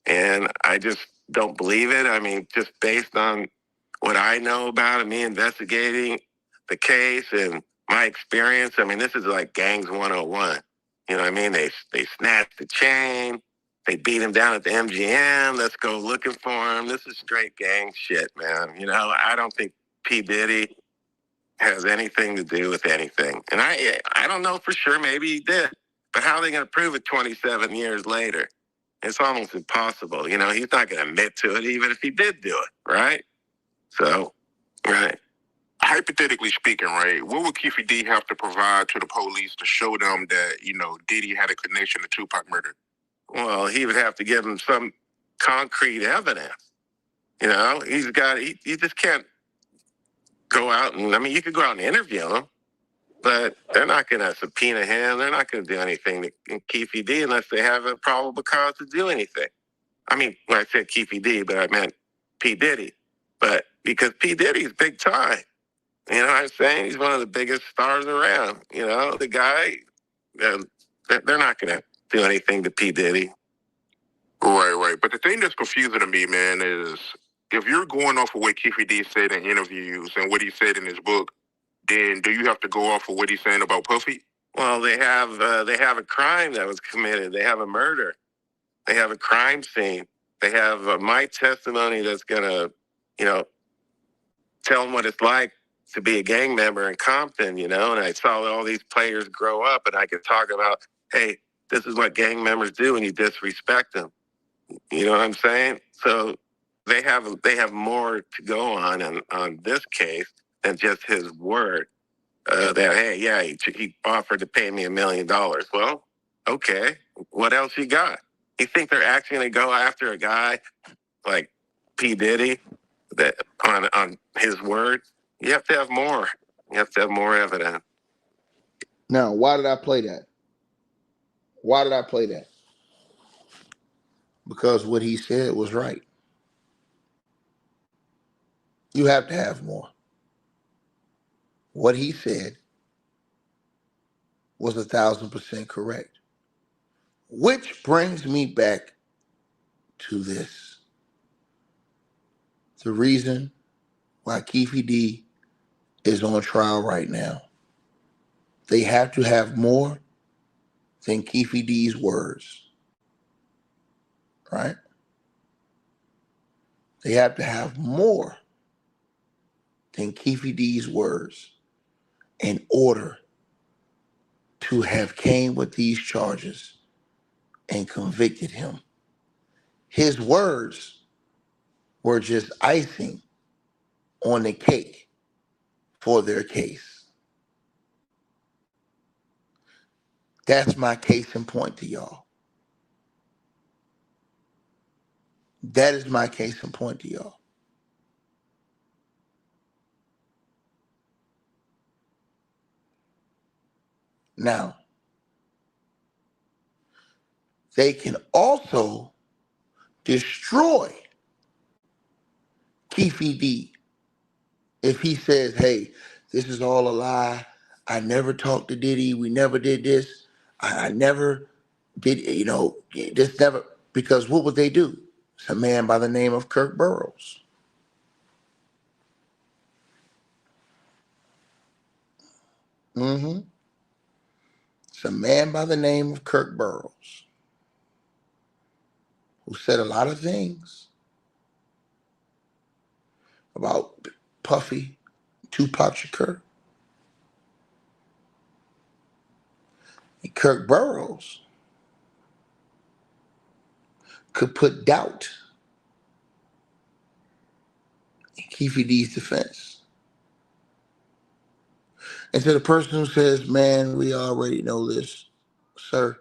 And I just don't believe it. I mean, just based on what I know about it, me investigating the case and my experience, I mean, this is like gangs 101. You know what I mean? They snatched the chain. They beat him down at the MGM. Let's go looking for him. This is straight gang shit, man. You know, I don't think P. Diddy has anything to do with anything. And I don't know for sure. Maybe he did. But how are they going to prove it 27 years later? It's almost impossible. You know, he's not going to admit to it, even if he did do it, right? So, right. Hypothetically speaking, right, what would Keefe D have to provide to the police to show them that, you know, Diddy had a connection to Tupac murder? Well, he would have to give them some concrete evidence. You know, he just can't go out and, I mean, you could go out and interview him, but they're not going to subpoena him. They're not going to do anything to Keefe D unless they have a probable cause to do anything. I mean, when I said Keefe D, but I meant P. Diddy. But because P. Diddy's big time. You know what I'm saying? He's one of the biggest stars around. You know, the guy, they're not going to do anything to P. Diddy. Right, right. But the thing that's confusing to me, man, is if you're going off of what Keefe D said in interviews and what he said in his book, then do you have to go off of what he's saying about Puffy? Well, they have a crime that was committed. They have a murder. They have a crime scene. They have my testimony that's gonna, you know, tell them what it's like to be a gang member in Compton, you know. And I saw all these players grow up, and I could talk about, hey, this is what gang members do when you disrespect them. You know what I'm saying? So they have more to go on this case than just his word. That, hey, yeah, he offered to pay me $1 million. Well, okay, what else you got? You think they're actually going to go after a guy like P. Diddy that on his word? You have to have more. You have to have more evidence. Now, why did I play that? Why did I play that? Because what he said was right. You have to have more. What he said was 1,000% correct. Which brings me back to this. The reason why Keefe D is on trial right now. They have to have more than Keefe D's words, right? They have to have more than Keefe D's words in order to have came with these charges and convicted him. His words were just icing on the cake for their case. That's my case in point to y'all. That is my case in point to y'all. Now, they can also destroy Keefe D if he says, hey, this is all a lie. I never talked to Diddy. We never did this. I never did, you know, this never, because what would they do? It's a man by the name of Kirk Burroughs. It's a man by the name of Kirk Burroughs who said a lot of things about Puffy, Tupac Shakur. And Kirk Burroughs could put doubt in Keefe D's defense. And to the person who says, man, we already know this, sir,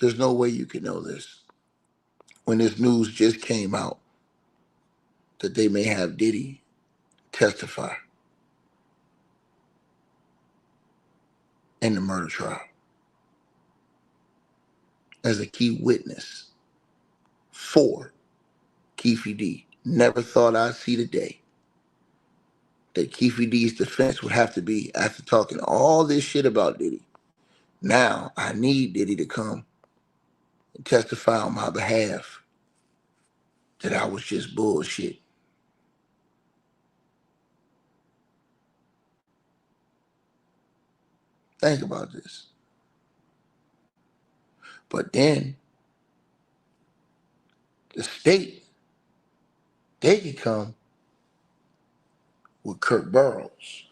there's no way you can know this. When this news just came out that they may have Diddy testify in the murder trial as a key witness for Keefe D. Never thought I'd see the day that Keefe D's defense would have to be, after talking all this shit about Diddy, now I need Diddy to come and testify on my behalf that I was just bullshit. Think about this. But then the state, they could come with Kirk Burroughs.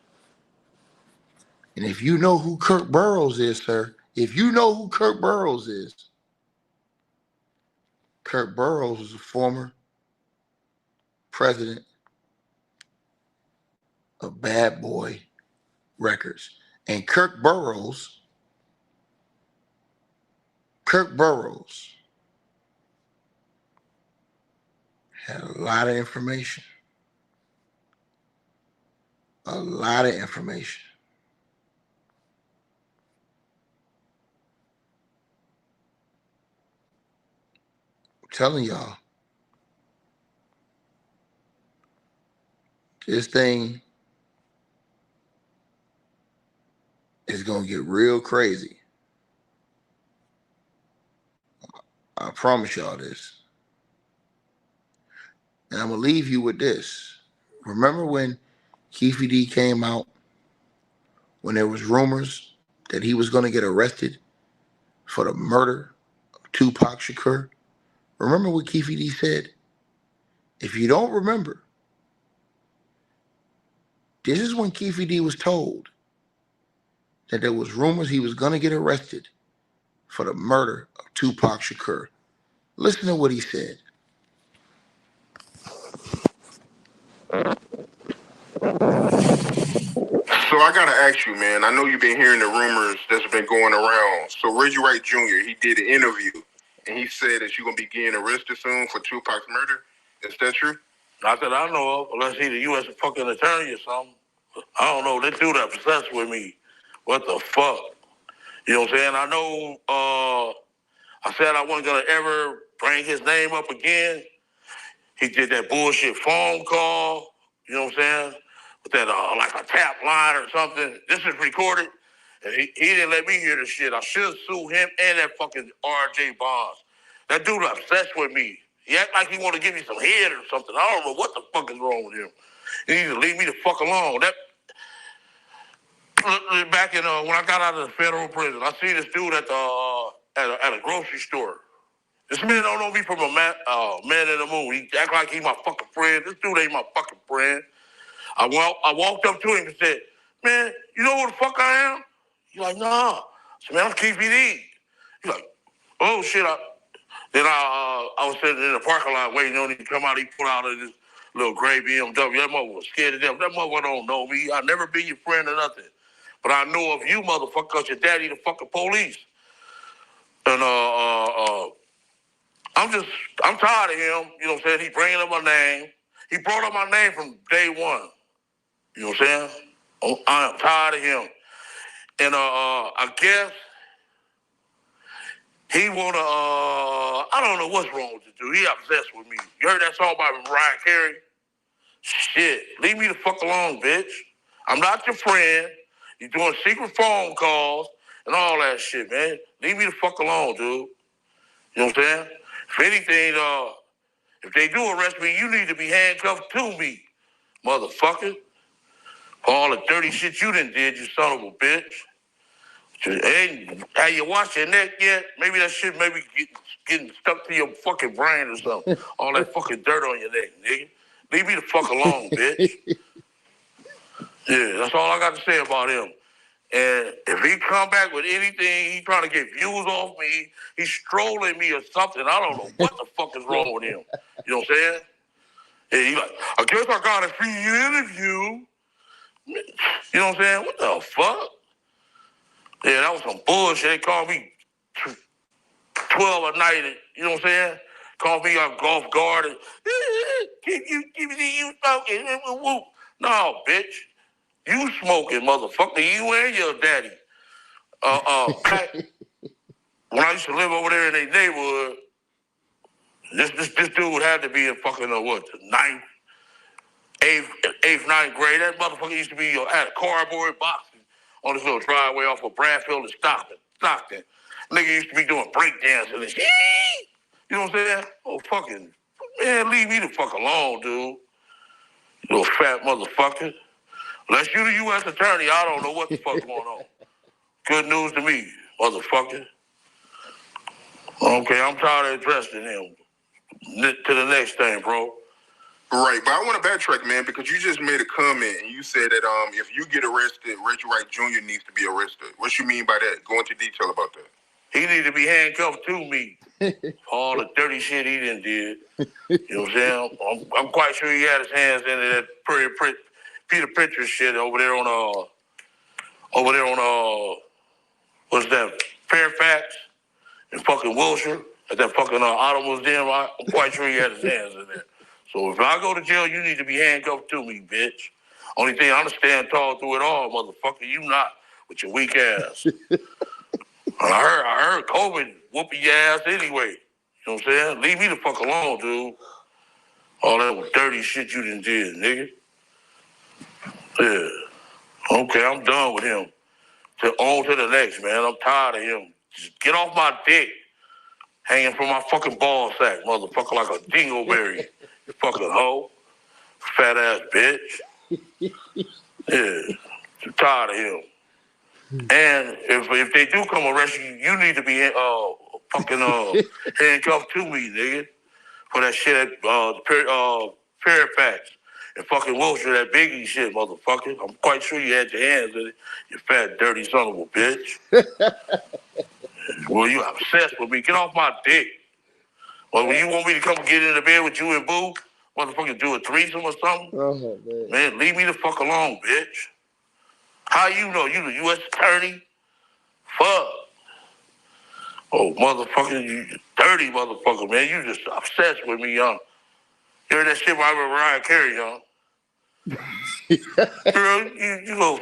And if you know who Kirk Burroughs is, sir, if you know who Kirk Burroughs is, Kirk Burroughs was a former president of Bad Boy Records. And Kirk Burroughs had a lot of information. A lot of information. I'm telling y'all, this thing is going to get real crazy. I promise y'all this. And I'm going to leave you with this. Remember when Keefe D came out, when there was rumors that he was going to get arrested for the murder of Tupac Shakur? Remember what Keefe D said? If you don't remember, this is when Keefe D was told that there was rumors he was going to get arrested for the murder of Tupac Shakur. Listen to what he said. So I gotta ask you, man. I know you've been hearing the rumors that's been going around. So Reggie Wright Jr. he did an interview, and he said that you're gonna be getting arrested soon for Tupac's murder. Is that true? Not that I know of, unless he's the U.S. fucking attorney or something. I don't know. This dude obsessed with me. What the fuck? You know what I'm saying? I know. I said I wasn't gonna ever bring his name up again. He did that bullshit phone call. You know what I'm saying? With that like a tap line or something. This is recorded, and he didn't let me hear the shit. I should sue him and that fucking R.J. Bonds. That dude obsessed with me. He act like he want to give me some head or something. I don't know what the fuck is wrong with him. He needs to leave me the fuck alone. That back in when I got out of the federal prison, I see this dude at the at a grocery store. This man don't know me from a man in the moon. He act like he my fucking friend. This dude ain't my fucking friend. I walked up to him and said, "Man, you know who the fuck I am?" He's like, "Nah." I said, "Man, I'm Keefe D." He's like, "Oh shit." Then I was sitting in the parking lot waiting on him to come out. He pulled out of this little gray BMW. That mother was scared to death. That mother don't know me. I never been your friend or nothing. But I know of you, motherfucker, because your daddy the fucking police. And I'm tired of him. You know what I'm saying? He bringing up my name. He brought up my name from day one. You know what I'm saying? I'm tired of him. And I guess he wanna I don't know what's wrong with the dude. He obsessed with me. You heard that song by Mariah Carey? Shit. Leave me the fuck alone, bitch. I'm not your friend. You're doing secret phone calls and all that shit, man. Leave me the fuck alone, dude. You know what I'm saying? If anything, if they do arrest me, you need to be handcuffed to me, motherfucker. For all the dirty shit you done did, you son of a bitch. Hey, have you washed your neck yet? Maybe that shit maybe getting stuck to your fucking brain or something. All that fucking dirt on your neck, nigga. Leave me the fuck alone, bitch. Yeah, that's all I got to say about him. And if he come back with anything, he trying to get views off me, he's trolling me or something. I don't know what the fuck is wrong with him. You know what I'm saying? Yeah, he like, I guess I got a free interview. You know what I'm saying? What the fuck? Yeah, that was some bullshit. They called me 12 a night. You know what I'm saying? Called me on golf guard. And, give you smoking. No, bitch. You smoking, motherfucker. You and your daddy. When I used to live over there in their neighborhood, this dude had to be in fucking the ninth, eighth, ninth grade. That motherfucker used to be at a cardboard box on this little driveway off of Bradfield and Stockton. Nigga used to be doing break dancing and shit. You know what I'm saying? Oh, fucking, man, leave me the fuck alone, dude. You little fat motherfucker. Unless you the U.S. attorney, I don't know what the fuck's going on. Good news to me, motherfucker. Okay, I'm tired of addressing him. to the next thing, bro. Right, but I want to backtrack, man, because you just made a comment and you said that if you get arrested, Reggie Wright Jr. needs to be arrested. What you mean by that? Go into detail about that. He need to be handcuffed to me. All the dirty shit he done did. You know what I'm saying? I'm quite sure he had his hands in that Peter Pritchard shit over there on what's that? Fairfax and fucking Wilshire at that fucking Audibles Den. I'm quite sure he had his hands in there. So if I go to jail, you need to be handcuffed to me, bitch. Only thing I'm stand tall through it all, motherfucker. You not with your weak ass. I heard COVID whooping your ass anyway. You know what I'm saying? Leave me the fuck alone, dude. All that dirty shit you done did, nigga. Yeah. Okay, I'm done with him. On to the next, man. I'm tired of him. Just get off my dick. Hanging from my fucking ball sack, motherfucker, like a dingleberry. You fucking hoe. Fat ass bitch. Yeah. I'm tired of him. And if they do come arrest you, you need to be handcuffed to me, nigga. For that shit at Fairfax and fucking Wilshire, that Biggie shit, motherfucker. I'm quite sure you had your hands in it, you fat, dirty son of a bitch. Well, you obsessed with me. Get off my dick. Well, when you want me to come get in the bed with you and Boo, motherfucker, do a threesome or something? Oh, man, leave me the fuck alone, bitch. How you know? You the U.S. attorney? Fuck. Oh, motherfucker, you dirty motherfucker, man. You just obsessed with me, young. You heard that shit by Mariah Carey, young. Girl, you go.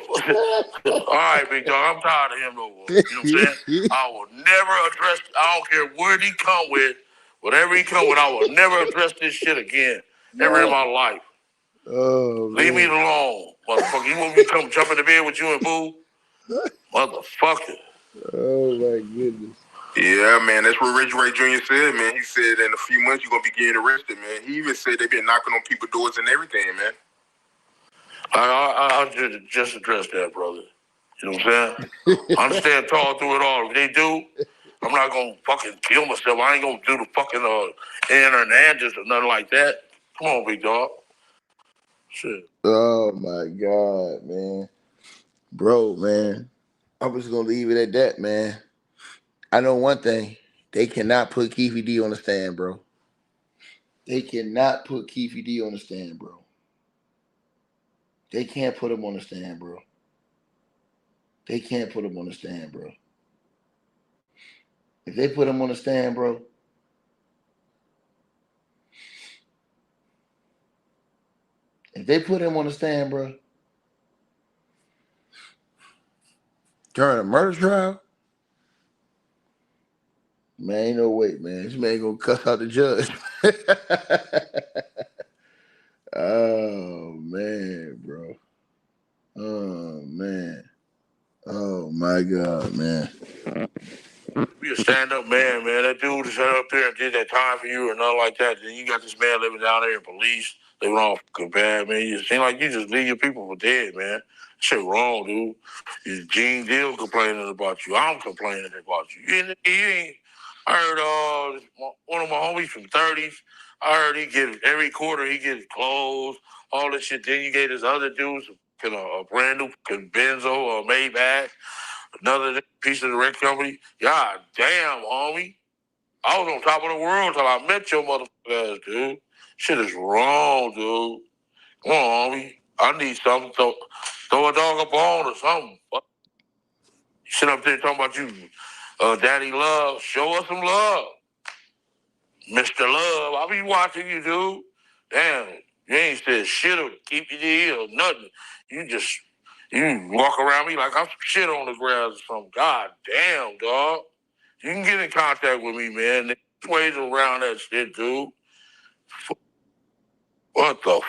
All right, big dog. I'm tired of him no more. You know what I'm saying? I will never address. I don't care what he come with, whatever he come with. I will never address this shit again. Ever in my life. Oh, leave me alone, motherfucker. You want me to come jump in the bed with you and Boo, motherfucker? Oh my goodness. Yeah, man, that's what Reggie Wright Jr. said, man. He said in a few months you're gonna be getting arrested, man. He even said they've been knocking on people's doors and everything, man. I'll just address that, brother. You know what I'm saying? I understand tall through it all. If they do, I'm not gonna fucking kill myself. I ain't gonna do the fucking Ann Hernandez or nothing like that. Come on, big dog. Shit. Oh my God, man. Bro, man. I'm just gonna leave it at that, man. I know one thing. They cannot put Keefy D on the stand, bro. They cannot put Keefy D on the stand, bro. They can't put him on the stand, bro. They can't put him on the stand, bro. If they put him on the stand, bro, during a murder trial, man, ain't no way, man. This man gonna cuss out the judge. Oh, man, bro. Oh, man. Oh, my God, man. Be a stand-up man, man. That dude that sat up there and did that time for you or nothing like that. Then you got this man living down there in police, living all fucking bad, man. You seem like you just leave your people for dead, man. Shit wrong, dude. Gene Deal complaining about you. I'm complaining about you. You ain't. I heard one of my homies from 30s. I heard he get every quarter he gets clothes, all this shit. Then you gave this other dude a brand new Benzo or Maybach. Another piece of the rent company. God damn, homie. I was on top of the world till I met your motherfucker ass, dude. Shit is wrong, dude. Come on, homie. I need something. Throw a dog a bone or something. You sit up there talking about you, Daddy Love. Show us some love. Mr. Love, I be watching you, dude. Damn, you ain't said shit or keep your deal or nothing. You walk around me like I'm some shit on the ground or something. God damn, dog. You can get in contact with me, man. There's ways around that shit, dude. What the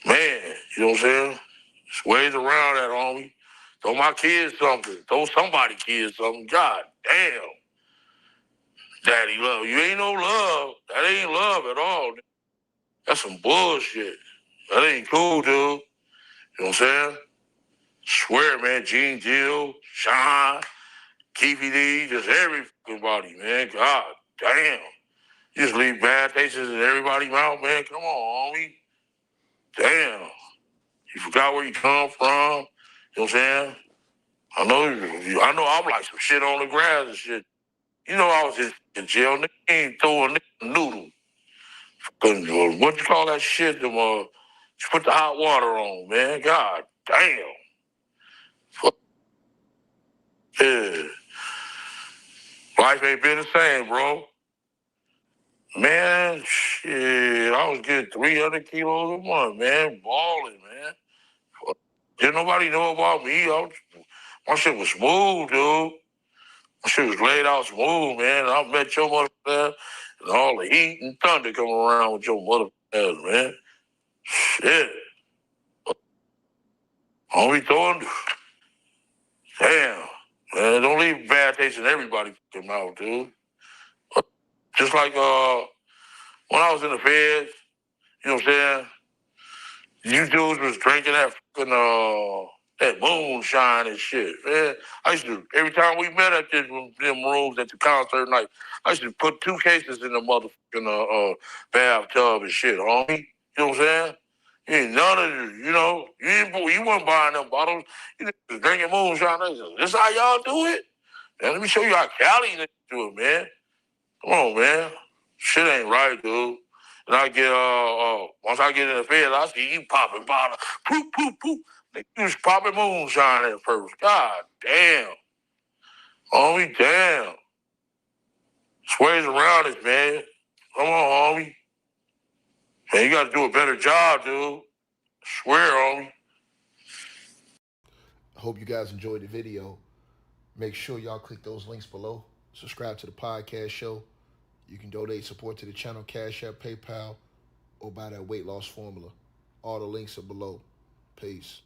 man, you know what I'm saying? There's ways around that, homie. Throw my kids something. Throw somebody kids something. God damn. Daddy love. You ain't no love. That ain't love at all. That's some bullshit. That ain't cool, dude. You know what I'm saying? Swear, man. Gene Deal, Sean, Keefy D, just every fucking body, man. God damn. You just leave bad tastes in everybody's mouth, man. Come on, homie. Damn. You forgot where you come from. You know what I'm saying? I know I'm like some shit on the grass and shit. You know I was in jail. Nigga ain't throw a nigga a noodle. What you call that shit? Just put the hot water on, man. God damn. Fuck. Yeah. Life ain't been the same, bro. Man, shit, I was getting 300 kilos a month, man. Balling, man. Didn't nobody know about me. My shit was smooth, dude. My shit was laid out smooth, man. I met your motherfucker and all the heat and thunder coming around with your motherfucker, man. Shit. Homie throwing. Damn. Man, don't leave bad taste in everybody's fucking mouth, dude. Just like when I was in the feds, you know what I'm saying? You dudes was drinking that fucking that moonshine and shit, man. I used to every time we met at them rooms at the concert night, I used to put 2 cases in the motherfucking bathtub and shit, homie. You know what I'm saying? You ain't none of you, you wasn't buying them bottles. You just drinking moonshine. This how y'all do it? Man, let me show you how Cali niggas do it, man. Come on, man. Shit ain't right, dude. And I get once I get in the bed, I see you popping bottle, poop, poop, poop. They just popping moonshine at first. God damn. Homie, damn. Sways around it, man. Come on, homie. Man, you gotta do a better job, dude. Swear, homie. I hope you guys enjoyed the video. Make sure y'all click those links below. Subscribe to the podcast show. You can donate support to the channel, Cash App, PayPal, or buy that weight loss formula. All the links are below. Peace.